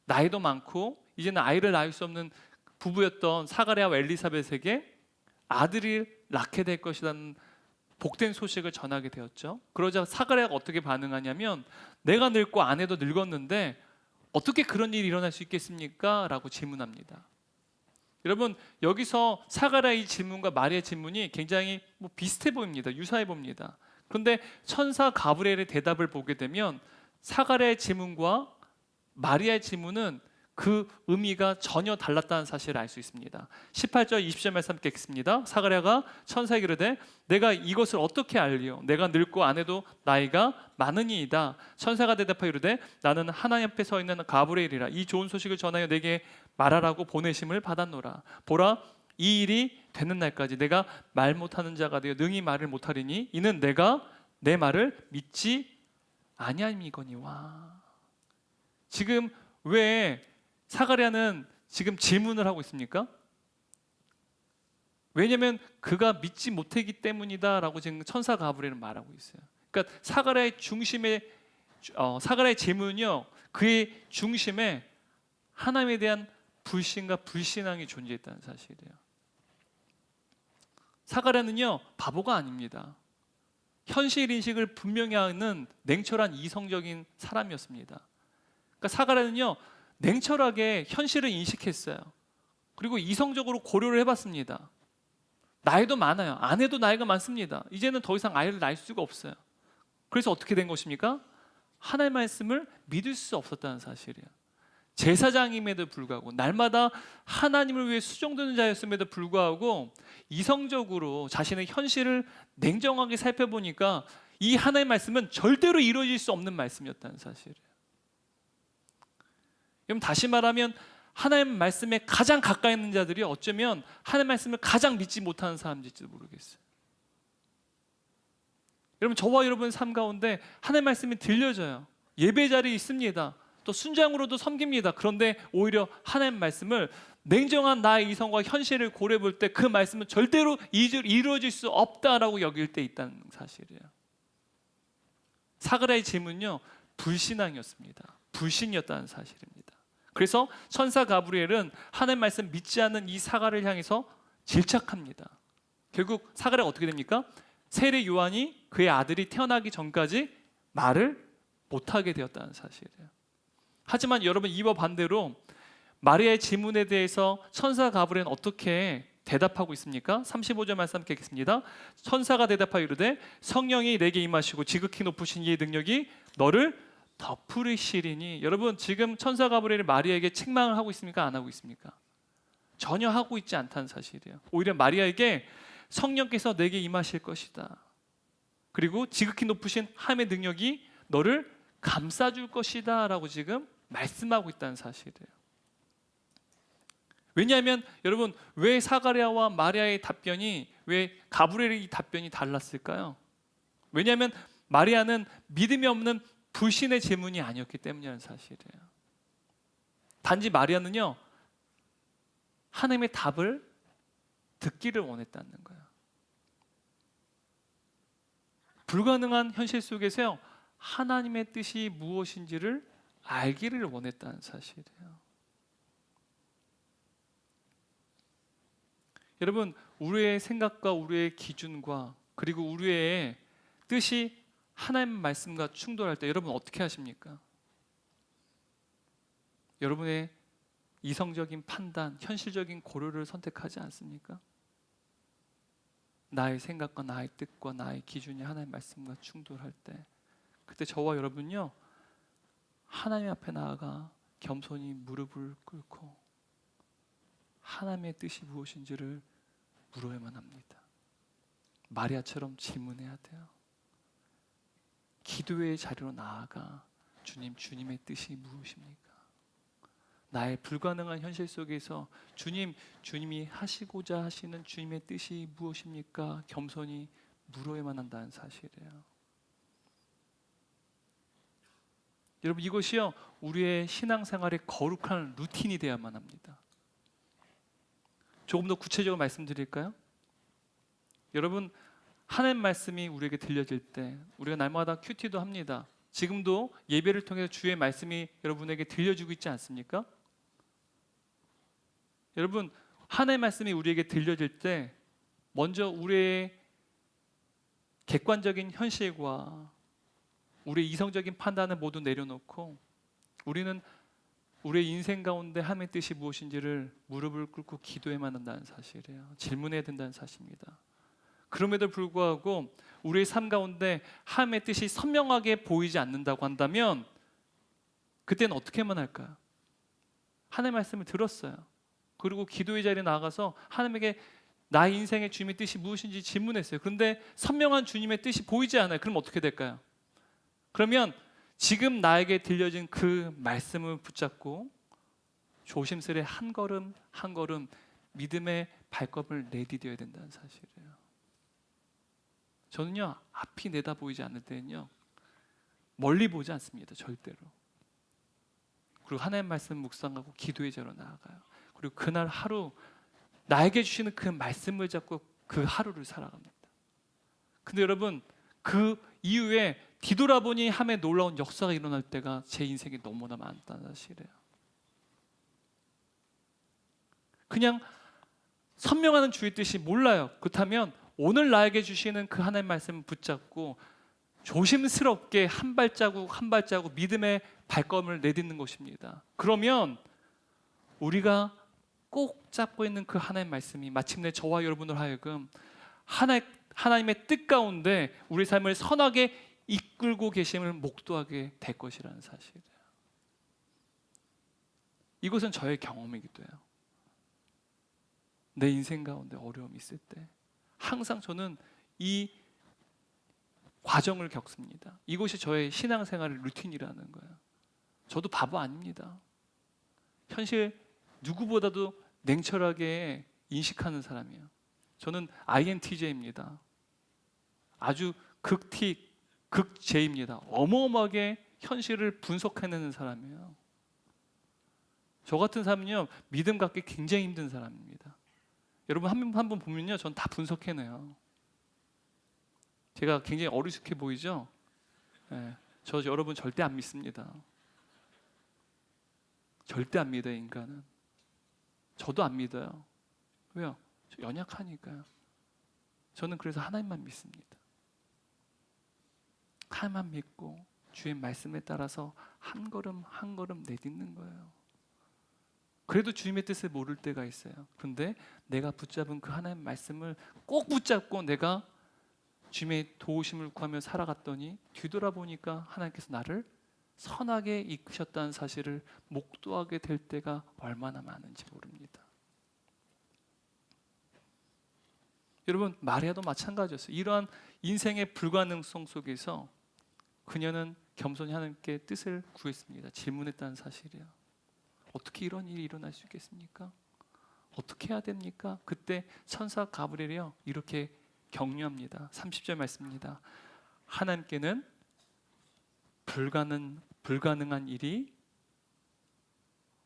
나이도 많고 이제는 아이를 낳을 수 없는 부부였던 사가랴와 엘리사벳에게 아들이 낳게 될 것이라는 복된 소식을 전하게 되었죠. 그러자 사가랴가 어떻게 반응하냐면, 내가 늙고 아내도 늙었는데 어떻게 그런 일이 일어날 수 있겠습니까? 라고 질문합니다. 여러분, 여기서 사가랴의 질문과 마리아의 질문이 굉장히 비슷해 보입니다. 유사해 봅니다. 그런데 천사 가브리엘의 대답을 보게 되면 사가랴의 질문과 마리아의 질문은 그 의미가 전혀 달랐다는 사실을 알 수 있습니다. 18절 20절 말씀 읽겠습니다. 사가랴가 천사에게 이르되 내가 이것을 어떻게 알리요? 내가 늙고 아내도 나이가 많으니이다. 천사가 대답하여 이르되 나는 하나님 앞에 서 있는 가브리엘이라. 이 좋은 소식을 전하여 내게 말하라고 보내심을 받았노라. 보라, 이 일이 되는 날까지 내가 말 못하는 자가 되어 능히 말을 못하리니 이는 내가 내 말을 믿지 아니함이거니와. 지금 왜 사가랴는 지금 질문을 하고 있습니까? 왜냐하면 그가 믿지 못했기 때문이다라고 지금 천사 가브리엘은 말하고 있어요. 그러니까 사가랴의 중심에 사가랴의 질문은요, 그의 중심에 하나님에 대한 불신과 불신앙이 존재했다는 사실이에요. 사가랴는요 바보가 아닙니다. 현실 인식을 분명히 하는 냉철한 이성적인 사람이었습니다. 그러니까 사가랴는요 냉철하게 현실을 인식했어요. 그리고 이성적으로 고려를 해봤습니다. 나이도 많아요. 아내도 나이가 많습니다. 이제는 더 이상 아이를 낳을 수가 없어요. 그래서 어떻게 된 것입니까? 하나님의 말씀을 믿을 수 없었다는 사실이에요. 제사장임에도 불구하고 날마다 하나님을 위해 수종드는 자였음에도 불구하고 이성적으로 자신의 현실을 냉정하게 살펴보니까 이 하나님의 말씀은 절대로 이루어질 수 없는 말씀이었다는 사실이에요. 그럼 다시 말하면 하나님 말씀에 가장 가까이 있는 자들이 어쩌면 하나님 말씀을 가장 믿지 못하는 사람일지도 모르겠어요. 여러분, 저와 여러분의 삶 가운데 하나님 말씀이 들려져요. 예배 자리에 있습니다. 또 순장으로도 섬깁니다. 그런데 오히려 하나님 말씀을 냉정한 나의 이성과 현실을 고려해 볼 때 그 말씀은 절대로 이루어질 수 없다라고 여길 때 있다는 사실이에요. 사가랴의 질문은요 불신앙이었습니다. 불신이었다는 사실입니다. 그래서 천사 가브리엘은 하나님 말씀 믿지 않는 이 사가랴를 향해서 질책합니다. 결국 사가랴가 어떻게 됩니까? 세례 요한이 그의 아들이 태어나기 전까지 말을 못하게 되었다는 사실이에요. 하지만 여러분, 이와 반대로 마리아의 질문에 대해서 천사 가브리엘은 어떻게 대답하고 있습니까? 35절 말씀 함께 읽겠습니다. 천사가 대답하여 이르되 성령이 내게 임하시고 지극히 높으신 이의 능력이 너를 덮으시리니. 여러분, 지금 천사 가브리엘이 마리아에게 책망을 하고 있습니까? 안 하고 있습니까? 전혀 하고 있지 않다는 사실이에요. 오히려 마리아에게 성령께서 내게 임하실 것이다. 그리고 지극히 높으신 하나님의 능력이 너를 감싸줄 것이다 라고 지금 말씀하고 있다는 사실이에요. 왜냐하면 여러분, 왜 사가랴와 마리아의 답변이, 왜 가브리엘의 답변이 달랐을까요? 왜냐하면 마리아는 믿음이 없는 불신의 질문이 아니었기 때문이라는 사실이에요. 단지 마리아는요 하나님의 답을 듣기를 원했다는 거예요. 불가능한 현실 속에서요 하나님의 뜻이 무엇인지를 알기를 원했다는 사실이에요. 여러분, 우리의 생각과 우리의 기준과 그리고 우리의 뜻이 하나님의 말씀과 충돌할 때 여러분 어떻게 하십니까? 여러분의 이성적인 판단, 현실적인 고려를 선택하지 않습니까? 나의 생각과 나의 뜻과 나의 기준이 하나님의 말씀과 충돌할 때, 그때 저와 여러분요 하나님 앞에 나아가 겸손히 무릎을 꿇고 하나님의 뜻이 무엇인지를 물어야만 합니다. 마리아처럼 질문해야 돼요. 기도의 자리로 나아가 주님, 주님의 뜻이 무엇입니까? 나의 불가능한 현실 속에서 주님, 주님이 하시고자 하시는 주님의 뜻이 무엇입니까? 겸손히 물어야만 한다는 사실이에요. 여러분, 이것이요 우리의 신앙생활의 거룩한 루틴이 되어야만 합니다. 조금 더 구체적으로 말씀드릴까요? 여러분, 하나님 말씀이 우리에게 들려질 때 우리가 날마다 큐티도 합니다. 지금도 예배를 통해서 주의 말씀이 여러분에게 들려주고 있지 않습니까? 여러분, 하나님의 말씀이 우리에게 들려질 때 먼저 우리의 객관적인 현실과 우리의 이성적인 판단을 모두 내려놓고 우리는 우리의 인생 가운데 하나님의 뜻이 무엇인지를 무릎을 꿇고 기도해야만 한다는 사실이에요. 질문해야 된다는 사실입니다. 그럼에도 불구하고 우리의 삶 가운데 하나님의 뜻이 선명하게 보이지 않는다고 한다면 그때는 어떻게만 할까요? 하나님의 말씀을 들었어요. 그리고 기도의 자리에 나가서 하나님에게 나의 인생의 주님의 뜻이 무엇인지 질문했어요. 그런데 선명한 주님의 뜻이 보이지 않아요. 그럼 어떻게 될까요? 그러면 지금 나에게 들려진 그 말씀을 붙잡고 조심스레 한 걸음 한 걸음 믿음의 발걸음을 내디뎌야 된다는 사실이에요. 저는요 앞이 내다 보이지 않을 때는요 멀리 보지 않습니다. 절대로. 그리고 하나님의 말씀 묵상하고 기도의 자로 나아가요. 그리고 그날 하루 나에게 주시는 그 말씀을 잡고 그 하루를 살아갑니다. 근데 여러분, 그 이후에 뒤돌아보니 함에 놀라운 역사가 일어날 때가 제 인생에 너무나 많다는 사실이에요. 그냥 선명하는 주의 뜻이 몰라요. 그렇다면 오늘 나에게 주시는 그 하나님의 말씀을 붙잡고 조심스럽게 한 발자국 한 발자국 믿음의 발걸음을 내딛는 것입니다. 그러면 우리가 꼭 잡고 있는 그 하나님의 말씀이 마침내 저와 여러분을 하여금 하나님의 뜻 가운데 우리 삶을 선하게 이끌고 계심을 목도하게 될 것이라는 사실이에요. 이것은 저의 경험이기도 해요. 내 인생 가운데 어려움이 있을 때 항상 저는 이 과정을 겪습니다. 이것이 저의 신앙생활의 루틴이라는 거예요. 저도 바보 아닙니다. 현실 누구보다도 냉철하게 인식하는 사람이에요. 저는 INTJ입니다. 아주 극T, 극J입니다. 어마어마하게 현실을 분석해내는 사람이에요. 저 같은 사람은요, 믿음 갖기 굉장히 힘든 사람입니다. 여러분 한 분 보면요, 전 다 분석해내요. 제가 굉장히 어리숙해 보이죠? 네, 저 여러분 절대 안 믿습니다. 절대 안 믿어요, 인간은. 저도 안 믿어요. 왜요? 저 연약하니까요. 저는 그래서 하나님만 믿습니다. 하나님만 믿고 주의 말씀에 따라서 한 걸음 한 걸음 내딛는 거예요. 그래도 주님의 뜻을 모를 때가 있어요. 그런데 내가 붙잡은 그 하나님의 말씀을 꼭 붙잡고 내가 주님의 도우심을 구하며 살아갔더니 뒤돌아보니까 하나님께서 나를 선하게 이끄셨다는 사실을 목도하게 될 때가 얼마나 많은지 모릅니다. 여러분, 마리아도 마찬가지였어요. 이러한 인생의 불가능성 속에서 그녀는 겸손히 하나님께 뜻을 구했습니다. 질문했다는 사실이에요. 어떻게 이런 일이 일어날 수 있겠습니까? 어떻게 해야 됩니까? 그때 천사 가브리엘이요, 이렇게 격려합니다. 30절 말씀입니다. 하나님께는 불가능한 일이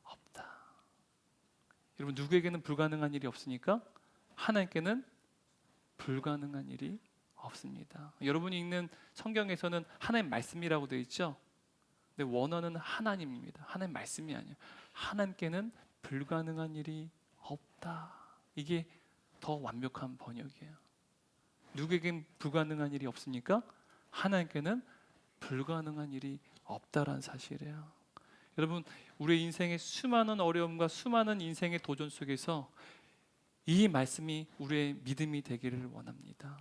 없다. 여러분, 누구에게는 불가능한 일이 없으니까 하나님께는 불가능한 일이 없습니다. 여러분이 읽는 성경에서는 하나님 말씀이라고 되어 있죠. 근데 원어는 하나님입니다. 하나님 말씀이 아니에요. 하나님께는 불가능한 일이 없다. 이게 더 완벽한 번역이에요. 누구에겐 불가능한 일이 없습니까? 하나님께는 불가능한 일이 없다라는 사실이에요. 여러분, 우리의 인생의 수많은 어려움과 수많은 인생의 도전 속에서 이 말씀이 우리의 믿음이 되기를 원합니다.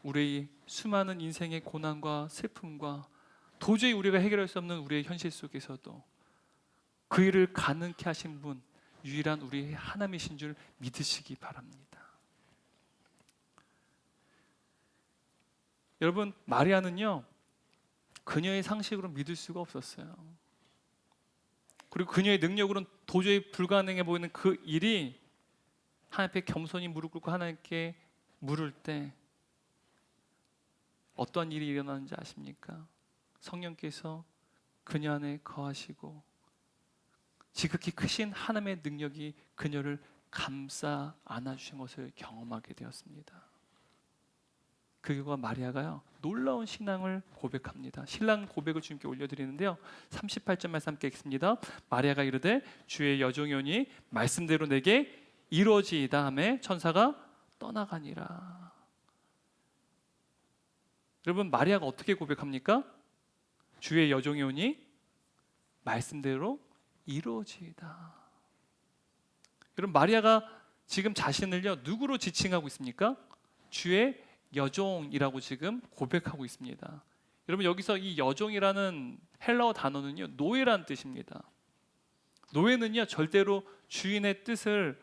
우리의 수많은 인생의 고난과 슬픔과 도저히 우리가 해결할 수 없는 우리의 현실 속에서도 그 일을 가능케 하신 분, 유일한 우리의 하나님이신 줄 믿으시기 바랍니다. 여러분, 마리아는요, 그녀의 상식으로 믿을 수가 없었어요. 그리고 그녀의 능력으로는 도저히 불가능해 보이는 그 일이 하나님 앞에 겸손히 무릎 꿇고 하나님께 물을 때 어떠한 일이 일어나는지 아십니까? 성령께서 그녀 안에 거하시고 지극히 크신 하나님의 능력이 그녀를 감싸 안아주신 것을 경험하게 되었습니다. 그 결과 마리아가요, 놀라운 신앙을 고백합니다. 신랑 고백을 주님께 올려드리는데요, 38절 말씀 함께 읽습니다. 마리아가 이르되 주의 여종이 오니 말씀대로 내게 이루어지이다 하매 천사가 떠나가니라. 여러분, 마리아가 어떻게 고백합니까? 주의 여종이 오니 말씀대로 이루어지이다. 여러분, 마리아가 지금 자신을요, 누구로 지칭하고 있습니까? 주의 여종이라고 지금 고백하고 있습니다. 여러분, 여기서 이 여종이라는 헬라어 단어는요, 노예라는 뜻입니다. 노예는요, 절대로 주인의 뜻을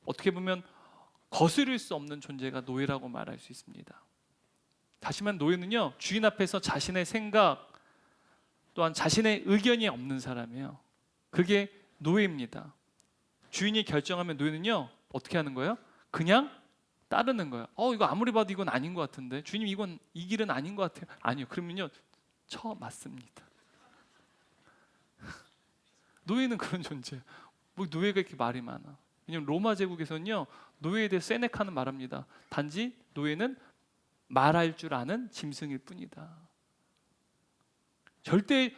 어떻게 보면 거스릴 수 없는 존재가 노예라고 말할 수 있습니다. 다시 말하면 노예는요, 주인 앞에서 자신의 생각 또한 자신의 의견이 없는 사람이에요. 그게 노예입니다. 주인이 결정하면 노예는요, 어떻게 하는 거예요? 그냥 따르는 거예요. 이거 아무리 봐도 이건 아닌 것 같은데, 주님 이건 이 길은 아닌 것 같아요. 아니요, 그러면요 쳐 맞습니다. 노예는 그런 존재예요. 뭐 노예가 이렇게 말이 많아. 왜냐면 로마 제국에서는요, 노예에 대해 세네카는 말합니다. 단지 노예는 말할 줄 아는 짐승일 뿐이다. 절대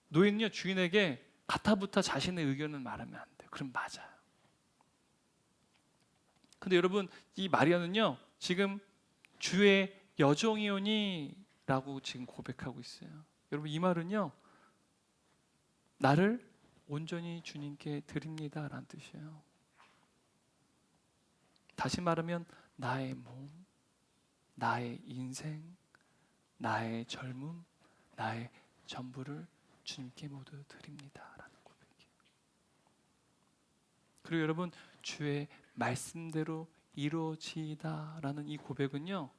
노예는요, 주인에게 가타부타 자신의 의견을 말하면 안 돼요. 그럼 맞아요. 근데 여러분, 이 마리아는요, 지금 주의 여종이오니 라고 지금 고백하고 있어요. 여러분, 이 말은요, 나를 온전히 주님께 드립니다 라는 뜻이에요. 다시 말하면 나의 몸, 나의 인생, 나의 젊음, 나의 전부를 주님께 모두 드립니다 라는 고백이에요. 그리고 여러분, 주의 말씀대로 이루어지이다 라는 이 고백은요,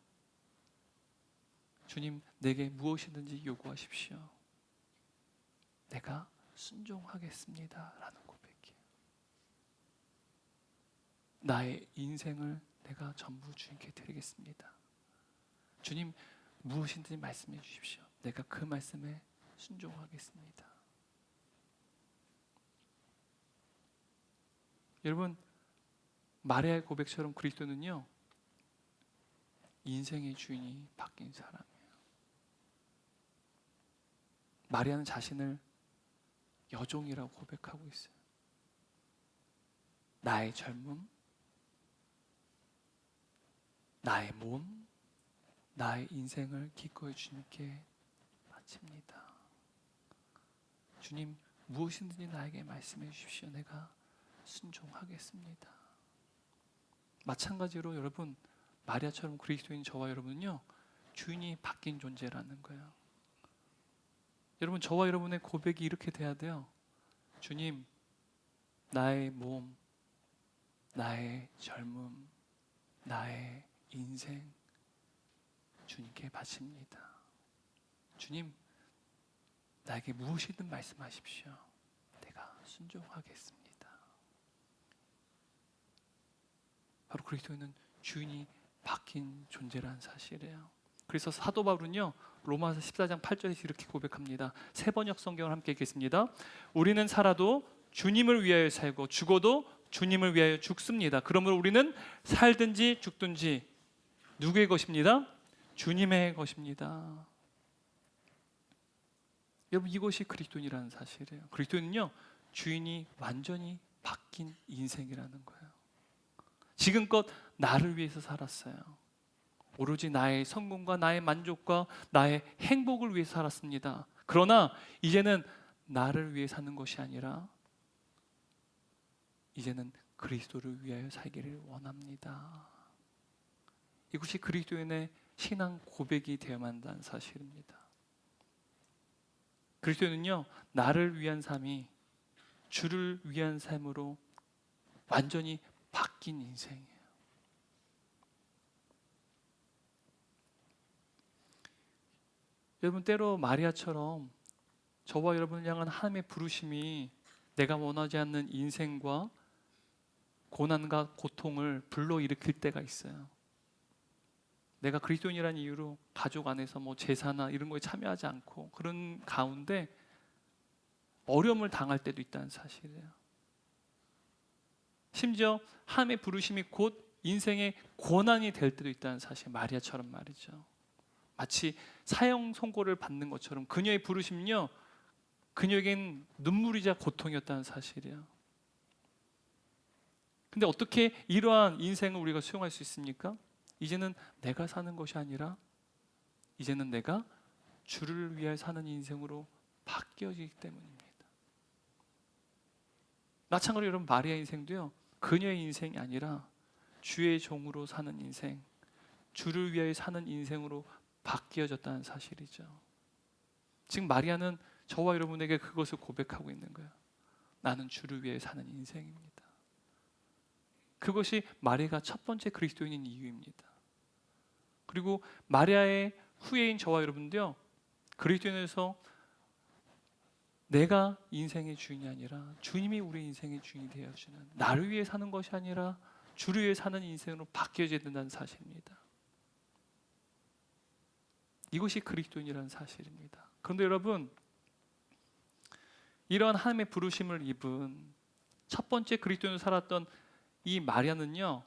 주님, 내게 무엇이든지 요구하십시오. 내가 순종하겠습니다 라는 고백이에요. 나의 인생을 내가 전부 주님께 드리겠습니다. 주님, 무엇이든지 말씀해 주십시오. 내가 그 말씀에 순종하겠습니다. 여러분, 마리아의 고백처럼 그리스도는요, 인생의 주인이 바뀐 사람이에요. 마리아는 자신을 여종이라고 고백하고 있어요. 나의 젊음, 나의 몸, 나의 인생을 기꺼이 주님께 바칩니다. 주님, 무엇이든지 나에게 말씀해 주십시오. 내가 순종하겠습니다. 마찬가지로 여러분, 마리아처럼 그리스도인 저와 여러분은요, 주인이 바뀐 존재라는 거예요. 여러분, 저와 여러분의 고백이 이렇게 돼야 돼요. 주님, 나의 몸, 나의 젊음, 나의 인생 주님께 바칩니다. 주님, 나에게 무엇이든 말씀하십시오. 내가 순종하겠습니다. 바로 그리스도인은 주인이 바뀐 존재라는 사실이에요. 그래서 사도 바울은요, 로마서 14장 8절에서 이렇게 고백합니다. 세 번역 성경을 함께 읽겠습니다. 우리는 살아도 주님을 위하여 살고 죽어도 주님을 위하여 죽습니다. 그러므로 우리는 살든지 죽든지 누구의 것입니다? 주님의 것입니다. 여러분, 이것이 그리스도인이라는 사실이에요. 그리스도인은요, 주인이 완전히 바뀐 인생이라는 거예요. 지금껏 나를 위해서 살았어요. 오로지 나의 성공과 나의 만족과 나의 행복을 위해 살았습니다. 그러나 이제는 나를 위해 사는 것이 아니라 이제는 그리스도를 위하여 살기를 원합니다. 이것이 그리스도인의 신앙 고백이 되어야만 한다는 사실입니다. 그리스도인은요, 나를 위한 삶이 주를 위한 삶으로 완전히 바뀐 인생이에요. 여러분, 때로 마리아처럼 저와 여러분을 향한 하나님의 부르심이 내가 원하지 않는 인생과 고난과 고통을 불러일으킬 때가 있어요. 내가 그리스도인이라는 이유로 가족 안에서 뭐 제사나 이런 거에 참여하지 않고 그런 가운데 어려움을 당할 때도 있다는 사실이에요. 심지어 하나님의 부르심이 곧 인생의 고난이 될 때도 있다는 사실, 마리아처럼 말이죠. 마치 사형 선고를 받는 것처럼 그녀의 부르심은요, 그녀에겐 눈물이자 고통이었다는 사실이에요. 근데 어떻게 이러한 인생을 우리가 수용할 수 있습니까? 이제는 내가 사는 것이 아니라 이제는 내가 주를 위해 사는 인생으로 바뀌어지기 때문입니다. 마찬가지로 여러분, 마리아 인생도요, 그녀의 인생이 아니라 주의 종으로 사는 인생, 주를 위하여 사는 인생으로 바뀌어졌다는 사실이죠. 지금 마리아는 저와 여러분에게 그것을 고백하고 있는 거예요. 나는 주를 위해 사는 인생입니다. 그것이 마리아가 첫 번째 그리스도인인 이유입니다. 그리고 마리아의 후예인 저와 여러분도요, 그리스도인에서 내가 인생의 주인이 아니라 주님이 우리 인생의 주인이 되어주는, 나를 위해 사는 것이 아니라 주를 위해 사는 인생으로 바뀌어져야 된다는 사실입니다. 이것이 그리스도인이라는 사실입니다. 그런데 여러분, 이러한 하나님의 부르심을 입은 첫 번째 그리스도인으로 살았던 이 마리아는요,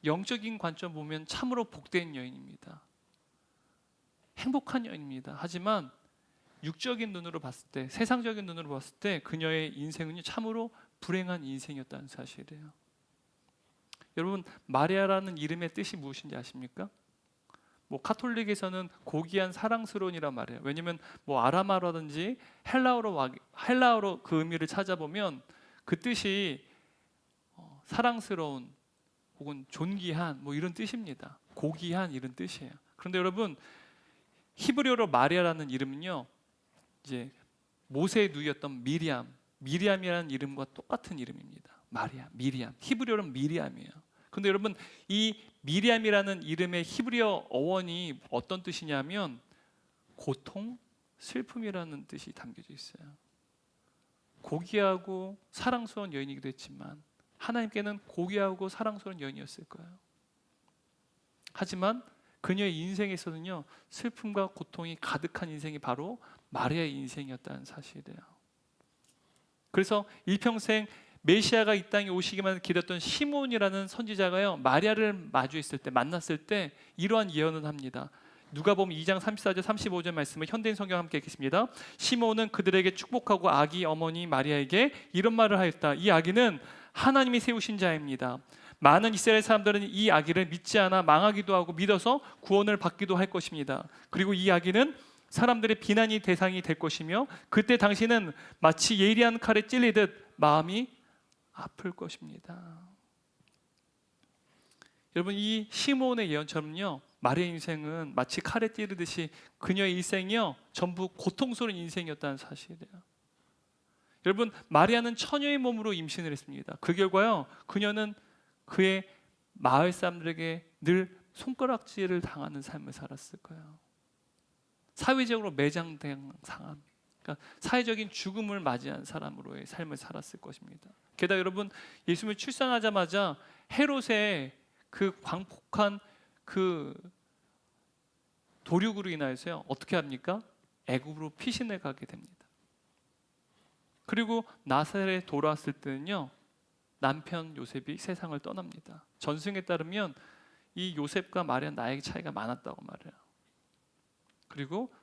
영적인 관점 보면 참으로 복된 여인입니다. 행복한 여인입니다. 하지만 육적인 눈으로 봤을 때, 세상적인 눈으로 봤을 때 그녀의 인생은 참으로 불행한 인생이었다는 사실이에요. 여러분, 마리아라는 이름의 뜻이 무엇인지 아십니까? 뭐 카톨릭에서는 고귀한 사랑스러운이란 말이에요. 왜냐하면 뭐 아람어라든지 헬라어로 그 의미를 찾아보면 그 뜻이 사랑스러운 혹은 존귀한 뭐 이런 뜻입니다. 고귀한 이런 뜻이에요. 그런데 여러분, 히브리어로 마리아라는 이름은요, 이제 모세의 누이였던 미리암이라는 이름과 똑같은 이름입니다. 마리아, 미리암. 히브리어로는 미리암이에요. 그런데 여러분, 이 미리암이라는 이름의 히브리어 어원이 어떤 뜻이냐면 고통, 슬픔이라는 뜻이 담겨져 있어요. 고귀하고 사랑스러운 여인이기도 했지만 하나님께는 고귀하고 사랑스러운 여인이었을 거예요. 하지만 그녀의 인생에서는요, 슬픔과 고통이 가득한 인생이 바로 마리아의 인생이었다는 사실이에요. 그래서 일평생 메시아가 이 땅에 오시기만 기다렸던 시몬이라는 선지자가요, 마리아를 마주했을 때, 만났을 때 이러한 예언을 합니다. 누가복음 2장 34절 35절 말씀을 현대인 성경 함께 읽겠습니다. 시몬은 그들에게 축복하고 아기 어머니 마리아에게 이런 말을 하였다. 이 아기는 하나님이 세우신 자입니다. 많은 이스라엘 사람들은 이 아기를 믿지 않아 망하기도 하고 믿어서 구원을 받기도 할 것입니다. 그리고 이 아기는 사람들의 비난이 대상이 될 것이며 그때 당신은 마치 예리한 칼에 찔리듯 마음이 아플 것입니다. 여러분, 이 시몬의 예언처럼요, 마리아의 인생은 마치 칼에 찌르듯이 그녀의 일생이요 전부 고통스러운 인생이었다는 사실이에요. 여러분, 마리아는 처녀의 몸으로 임신을 했습니다. 그 결과요, 그녀는 그의 마을 사람들에게 늘 손가락질을 당하는 삶을 살았을 거예요. 사회적으로 매장된 상황, 그러니까 사회적인 죽음을 맞이한 사람으로의 삶을 살았을 것입니다. 게다가 여러분, 예수님을 출산하자마자 헤롯의 그 광폭한 그 도륙으로 인하여서요, 어떻게 합니까? 애굽으로 피신을 가게 됩니다. 그리고 나사렛에 돌아왔을 때는요, 남편 요셉이 세상을 떠납니다. 전승에 따르면 이 요셉과 마리아 나이의 차이가 많았다고 말해요. 그리고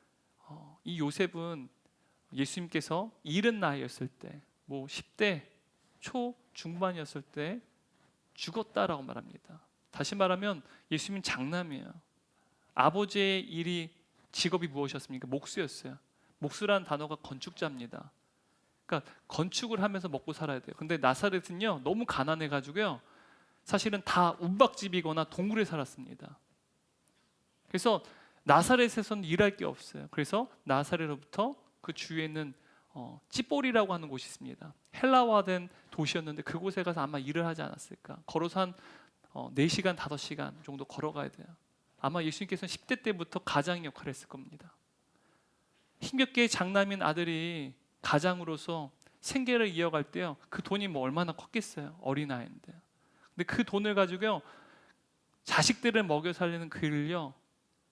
이 요셉은 예수님께서 이른 나이였을 때, 뭐 10대 초 중반이었을 때 죽었다라고 말합니다. 다시 말하면 예수님은 장남이에요. 아버지의 일이 직업이 무엇이었습니까? 목수였어요. 목수라는 단어가 건축자입니다. 그러니까 건축을 하면서 먹고 살아야 돼요. 근데 나사렛은요, 너무 가난해 가지고요, 사실은 다 운박집이거나 동굴에 살았습니다. 그래서 나사렛에서는 일할 게 없어요. 그래서 나사렛으로부터 그 주위에 있는 찌뽀리라고 하는 곳이 있습니다. 헬라화된 도시였는데 그곳에 가서 아마 일을 하지 않았을까. 걸어서 한 4시간, 5시간 정도 걸어가야 돼요. 아마 예수님께서는 10대 때부터 가장 역할을 했을 겁니다. 힘겹게 장남인 아들이 가장으로서 생계를 이어갈 때요, 그 돈이 뭐 얼마나 컸겠어요. 어린아이인데. 근데 그 돈을 가지고요, 자식들을 먹여 살리는 그 일을요,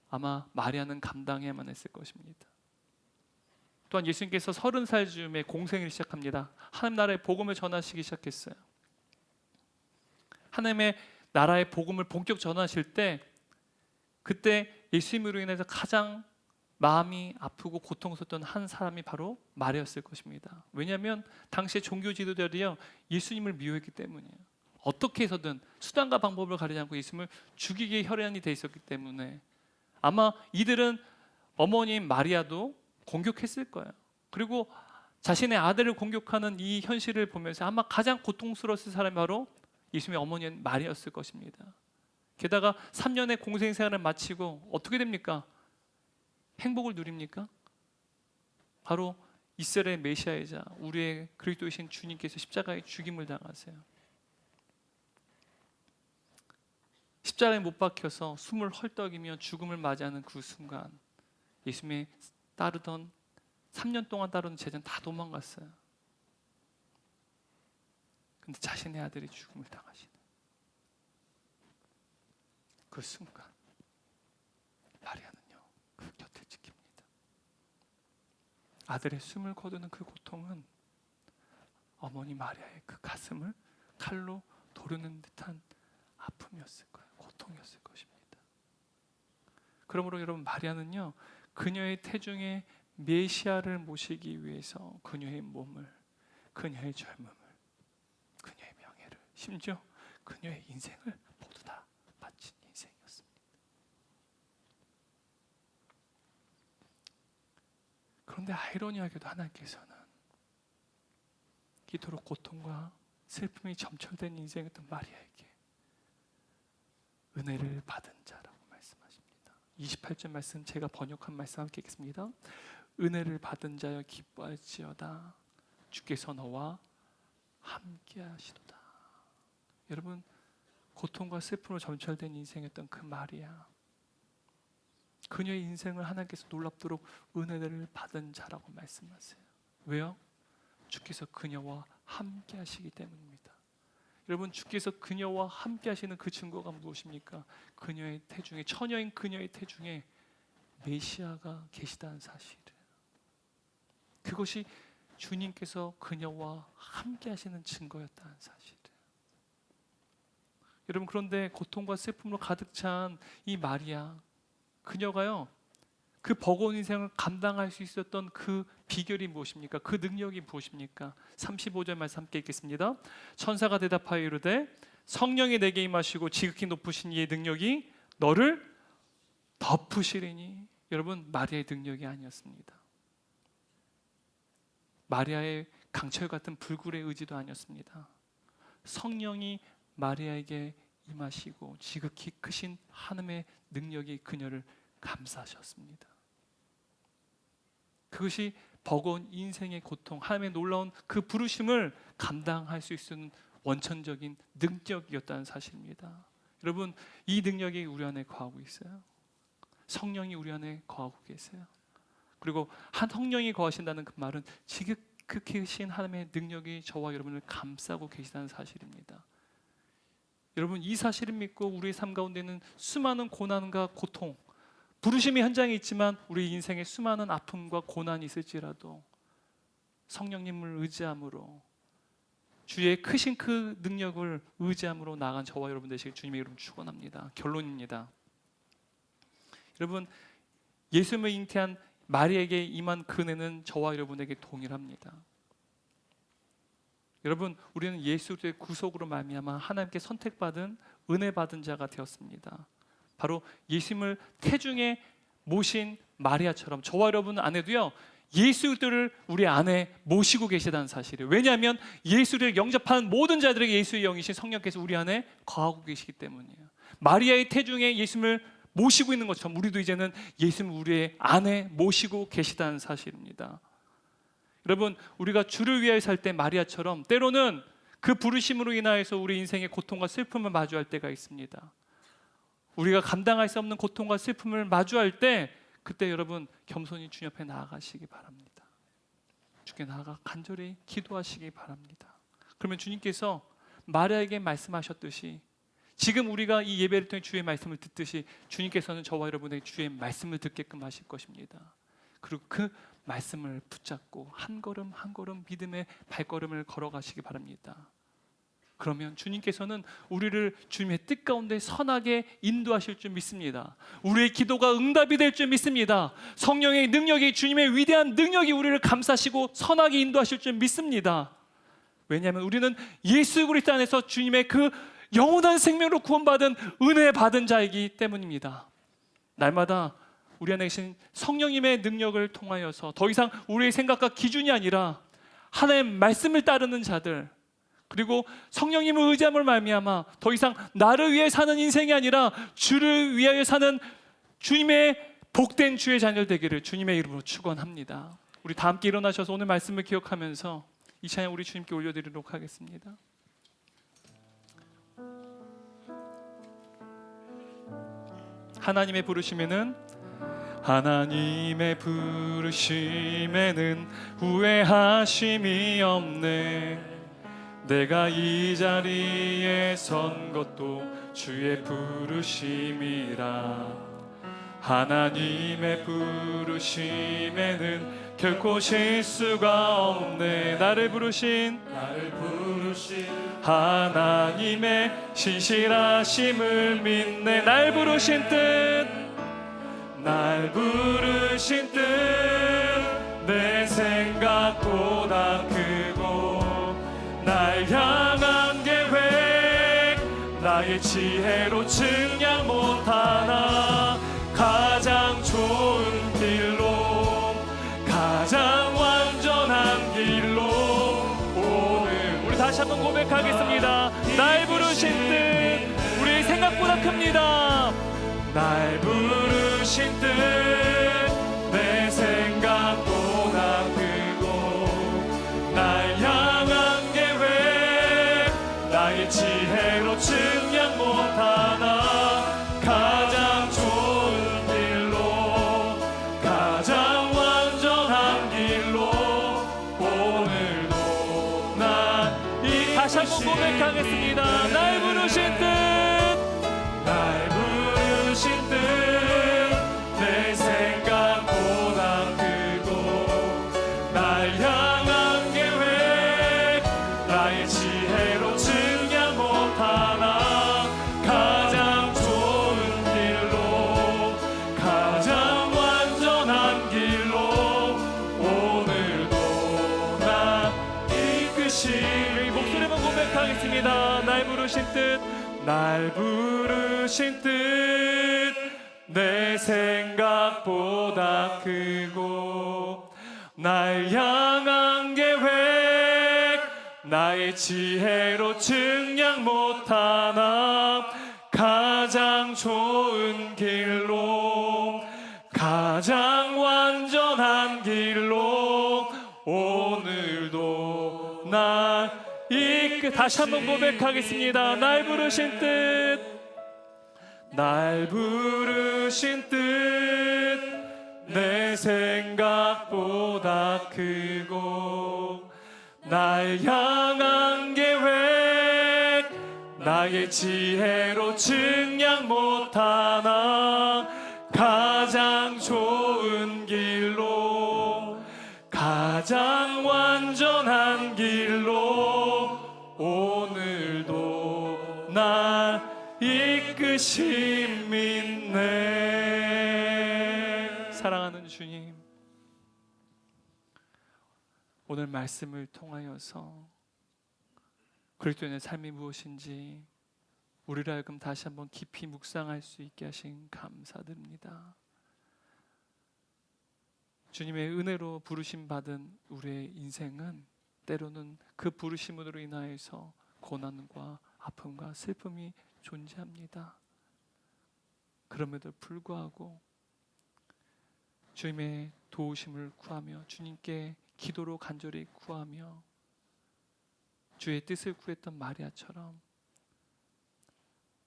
아마 마리아는 감당해야만 했을 것입니다. 또한 예수님께서 30살 즈음에 공생을 시작합니다. 하나님 나라의 복음을 전하시기 시작했어요. 하나님의 나라의 복음을 본격 전하실 때, 그때 예수님으로 인해서 가장 마음이 아프고 고통스러웠던 한 사람이 바로 마리아였을 것입니다. 왜냐하면 당시의 종교 지도자들이요, 예수님을 미워했기 때문이에요. 어떻게 해서든 수단과 방법을 가리지 않고 예수님을 죽이기에 혈안이 돼 있었기 때문에 아마 이들은 어머니인 마리아도 공격했을 거예요. 그리고 자신의 아들을 공격하는 이 현실을 보면서 아마 가장 고통스러웠을 사람이 바로 예수님의 어머니인 마리아였을 것입니다. 게다가 3년의 공생 생활을 마치고 어떻게 됩니까? 행복을 누립니까? 바로 이스라엘 메시아이자 우리의 그리스도이신 주님께서 십자가에 죽임을 당하세요. 십자가에 못 박혀서 숨을 헐떡이며 죽음을 맞이하는 그 순간, 예수님의 3년 동안 따르던 제자는 다 도망갔어요. 근데 자신의 아들이 죽음을 당하시는 그 순간, 마리아는요, 그 곁을 지킵니다. 아들의 숨을 거두는 그 고통은 어머니 마리아의 그 가슴을 칼로 도르는 듯한 아픔이었을 거예요. 고통이었을 것입니다. 그러므로 여러분, 마리아는요, 그녀의 태중에 메시아를 모시기 위해서 그녀의 몸을, 그녀의 젊음을, 그녀의 명예를, 심지어 그녀의 인생을 모두 다 바친 인생이었습니다. 그런데 아이러니하게도 하나님께서는 이토록 고통과 슬픔이 점철된 인생이었던 마리아에게 은혜를 받은 자라고 말씀하십니다. 28절 말씀 제가 번역한 말씀 함께 읽겠습니다. 은혜를 받은 자여 기뻐할지어다, 주께서 너와 함께 하시도다. 여러분, 고통과 슬픔으로 점철된 인생이었던 그 마리아, 그녀의 인생을 하나님께서 놀랍도록 은혜를 받은 자라고 말씀하세요. 왜요? 주께서 그녀와 함께 하시기 때문입니다. 여러분, 주께서 그녀와 함께 하시는 그 증거가 무엇입니까? 그녀의 태중에, 처녀인 그녀의 태중에 메시아가 계시다는 사실을, 그것이 주님께서 그녀와 함께 하시는 증거였다는 사실을. 여러분, 그런데 고통과 슬픔으로 가득 찬 이 마리아, 그녀가요, 그 버거운 인생을 감당할 수 있었던 그 비결이 무엇입니까? 그 능력이 무엇입니까? 35절 말씀 함께 읽겠습니다. 천사가 대답하여 이르되 성령이 내게 임하시고 지극히 높으신 이의 능력이 너를 덮으시리니. 여러분, 마리아의 능력이 아니었습니다. 마리아의 강철 같은 불굴의 의지도 아니었습니다. 성령이 마리아에게 임하시고 지극히 크신 하나님의 능력이 그녀를 감싸셨습니다. 그것이 버거운 인생의 고통, 하나님의 놀라운 그 부르심을 감당할 수 있는 원천적인 능력이었다는 사실입니다. 여러분, 이 능력이 우리 안에 거하고 있어요. 성령이 우리 안에 거하고 계세요. 그리고 한 성령이 거하신다는 그 말은 지극히 크신 하나님의 능력이 저와 여러분을 감싸고 계시다는 사실입니다. 여러분, 이 사실을 믿고 우리의 삶 가운데는 수많은 고난과 고통, 부르심의 현장에 있지만 우리 인생에 수많은 아픔과 고난이 있을지라도 성령님을 의지함으로, 주의 크신 그 능력을 의지함으로 나아간 저와 여러분 되시길 주님의 이름으로 축원합니다. 결론입니다. 여러분, 예수님을 잉태한 마리아에게 임한 그 은혜는 저와 여러분에게 동일합니다. 여러분, 우리는 예수의 구속으로 말미암아 하나님께 선택받은 은혜 받은 자가 되었습니다. 바로 예수님을 태중에 모신 마리아처럼 저와 여러분 안에도요, 예수를 우리 안에 모시고 계시다는 사실이에요. 왜냐하면 예수를 영접한 모든 자들에게 예수의 영이신 성령께서 우리 안에 거하고 계시기 때문이에요. 마리아의 태중에 예수님을 모시고 있는 것처럼 우리도 이제는 예수님을 우리의 안에 모시고 계시다는 사실입니다. 여러분, 우리가 주를 위하여 살 때 마리아처럼 때로는 그 부르심으로 인하여서 우리 인생의 고통과 슬픔을 마주할 때가 있습니다. 우리가 감당할 수 없는 고통과 슬픔을 마주할 때, 그때 여러분 겸손히 주님 앞에 나아가시기 바랍니다. 주께 나아가 간절히 기도하시기 바랍니다. 그러면 주님께서 마리아에게 말씀하셨듯이 지금 우리가 이 예배를 통해 주의 말씀을 듣듯이 주님께서는 저와 여러분의 주의 말씀을 듣게끔 하실 것입니다. 그리고 그 말씀을 붙잡고 한 걸음 한 걸음 믿음의 발걸음을 걸어가시기 바랍니다. 그러면 주님께서는 우리를 주님의 뜻 가운데 선하게 인도하실 줄 믿습니다. 우리의 기도가 응답이 될 줄 믿습니다. 성령의 능력이, 주님의 위대한 능력이 우리를 감싸시고 선하게 인도하실 줄 믿습니다. 왜냐하면 우리는 예수 그리스도 안에서 주님의 그 영원한 생명으로 구원받은 은혜 받은 자이기 때문입니다. 날마다 우리 안에 계신 성령님의 능력을 통하여서 더 이상 우리의 생각과 기준이 아니라 하나님의 말씀을 따르는 자들, 그리고 성령님을 의지함을 말미암아 더 이상 나를 위해 사는 인생이 아니라 주를 위하여 사는 주님의 복된 주의 자녀 되기를 주님의 이름으로 축원합니다. 우리 다 함께 일어나셔서 오늘 말씀을 기억하면서 이 찬양 우리 주님께 올려드리도록 하겠습니다. 하나님의 부르심에는 후회하심이 없네. 내가 이 자리에 선 것도 주의 부르심이라. 하나님의 부르심에는 결코 실수가 없네. 나를 부르신 하나님의 신실하심을 믿네. 날 부르신 뜻, 날 부르신 뜻 내 생각보다 크고 날 향한 계획 나의 지혜로 측량 못하나 가장 좋은 길로 가장 완전한 길로 오늘 우리 다시 한번 고백하겠습니다. 날 부르신 뜻 우리 생각보다 큽니다. 날 부르신 뜻 내 생각보다 크고 날 향한 계획 나의 지혜로 측량 못하나 가장 좋은 길로 가장 완전한 길로 오늘도 다시 한번 고백하겠습니다. 날 부르신 뜻, 날 부르신 뜻, 내 생각보다 크고 날 향한 계획 나의 지혜로 측량 못하나 가장 좋은 길로 가장 완전한 길로 오늘도 나 이끄시리. 목소리만 고백하겠습니다. 날 부르신 뜻, 날 부르신 뜻 내 생각보다 크고 날 향한 계획 나의 지혜로 측량 못하나 가장 좋은 길로 가장 완전한 길로 오늘도 날 다시 한번 고백하겠습니다. 날 부르신 뜻, 날 부르신 뜻 내 생각보다 크고 날 향한 계획 나의 지혜로 측량 못하나 가장 좋은 길로 가장 완전한 길로 오늘도 날 이끄심 있네. 사랑하는 주님, 오늘 말씀을 통하여서 그리스도인의 삶이 무엇인지 우리를 하여금 다시 한번 깊이 묵상할 수 있게 하신 감사드립니다. 주님의 은혜로 부르심 받은 우리의 인생은 때로는 그 부르심으로 인하여서 고난과 아픔과 슬픔이 존재합니다. 그럼에도 불구하고 주님의 도우심을 구하며 주님께 기도로 간절히 구하며 주의 뜻을 구했던 마리아처럼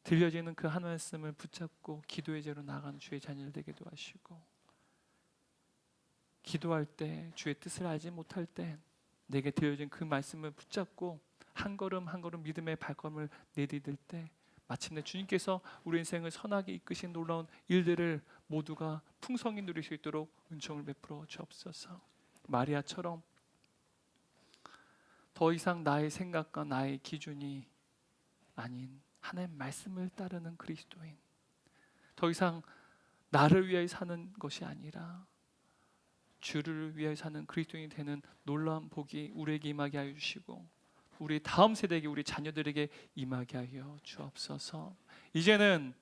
들려지는 그 한 말씀을 붙잡고 기도의 제로 나가는 주의 자녀들 되게도 하시고, 기도할 때 주의 뜻을 알지 못할 때 내게 들려진 그 말씀을 붙잡고 한 걸음 한 걸음 믿음의 발걸음을 내디딜 때 마침내 주님께서 우리 인생을 선하게 이끄신 놀라운 일들을 모두가 풍성히 누릴 수 있도록 은총을 베풀어 주옵소서. 마리아처럼 더 이상 나의 생각과 나의 기준이 아닌 하나님의 말씀을 따르는 그리스도인, 더 이상 나를 위하여 사는 것이 아니라 주를 위하여 사는 그리스도인이 되는 놀라운 복이 우리에게 임하게 하여 주시고 우리 다음 세대에게, 우리 자녀들에게 임하게 하여 주옵소서. 이제는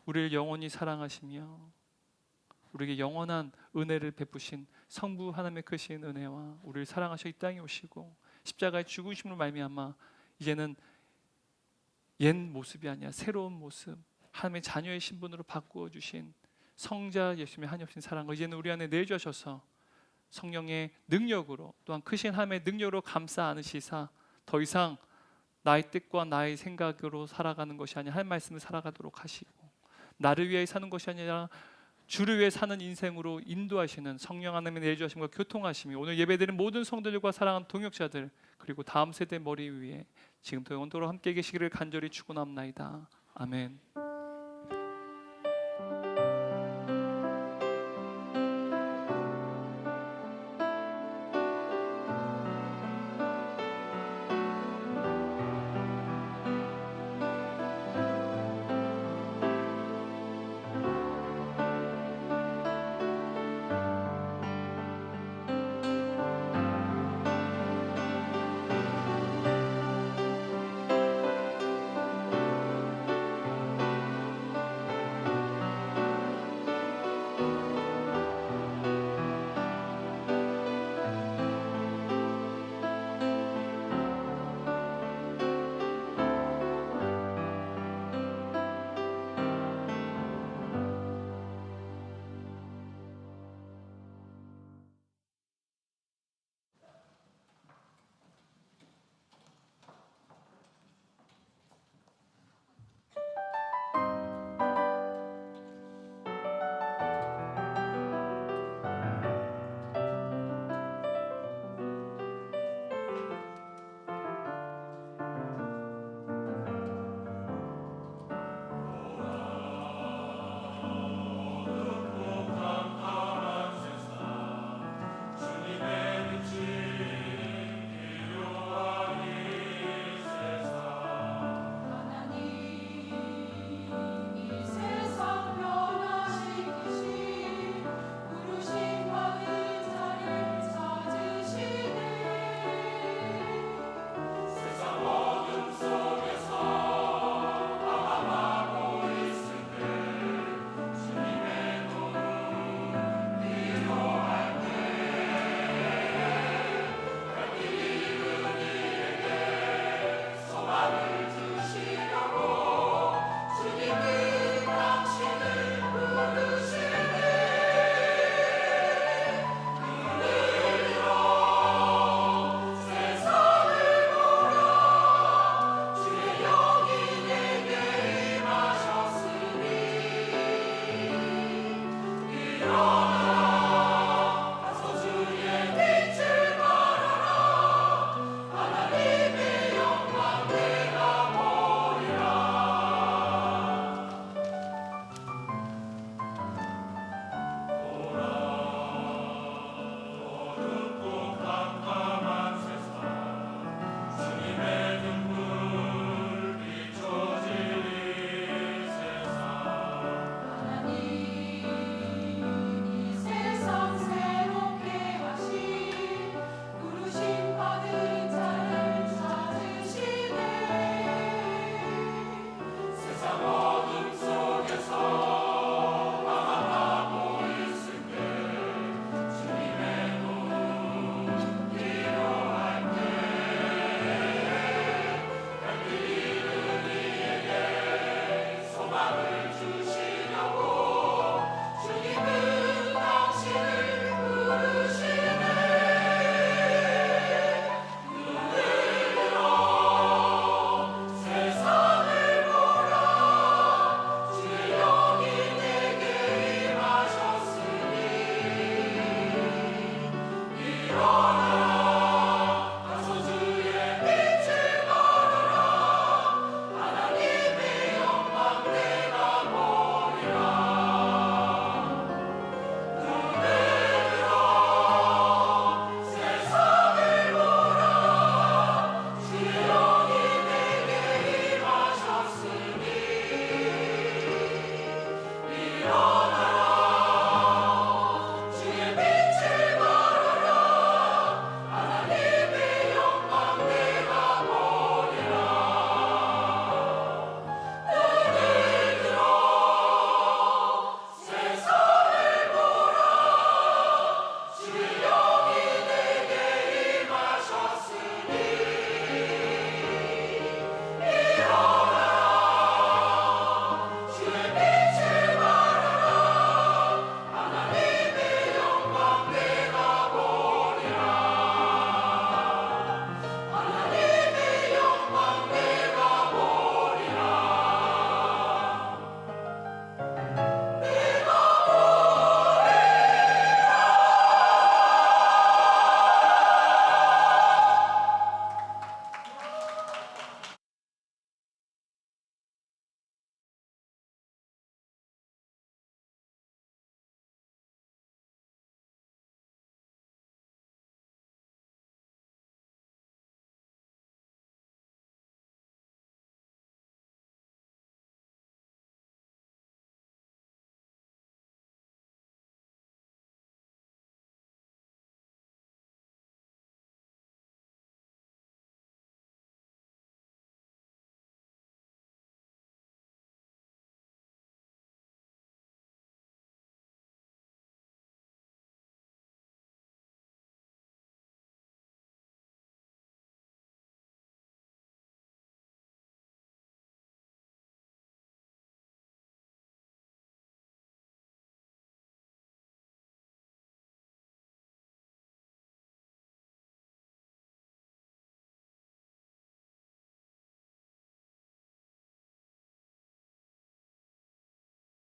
우리를 영원히 사랑하시며 우리에게 영원한 은혜를 베푸신 성부 하나님의 크신 은혜와 우리를 사랑하셔 이 땅에 오시고 십자가의 죽으심으로 말미암아 이제는 옛 모습이 아니라 새로운 모습, 하나님의 자녀의 신분으로 바꾸어 주신 성자 예수님의 한없인 사랑을 이제는 우리 안에 내주셔서 성령의 능력으로 또한 크신 하나님의 능력으로 감싸 안으시사 더 이상 나의 뜻과 나의 생각으로 살아가는 것이 아니라 하나님의 말씀을 살아가도록 하시고 나를 위해 사는 것이 아니라 주를 위해 사는 인생으로 인도하시는 성령 하나님의 내주하심과 교통하심이 오늘 예배드린 모든 성도들과 사랑하는 동역자들 그리고 다음 세대 머리 위에 지금부터 영원토록 함께 계시기를 간절히 축원합나이다. 아멘.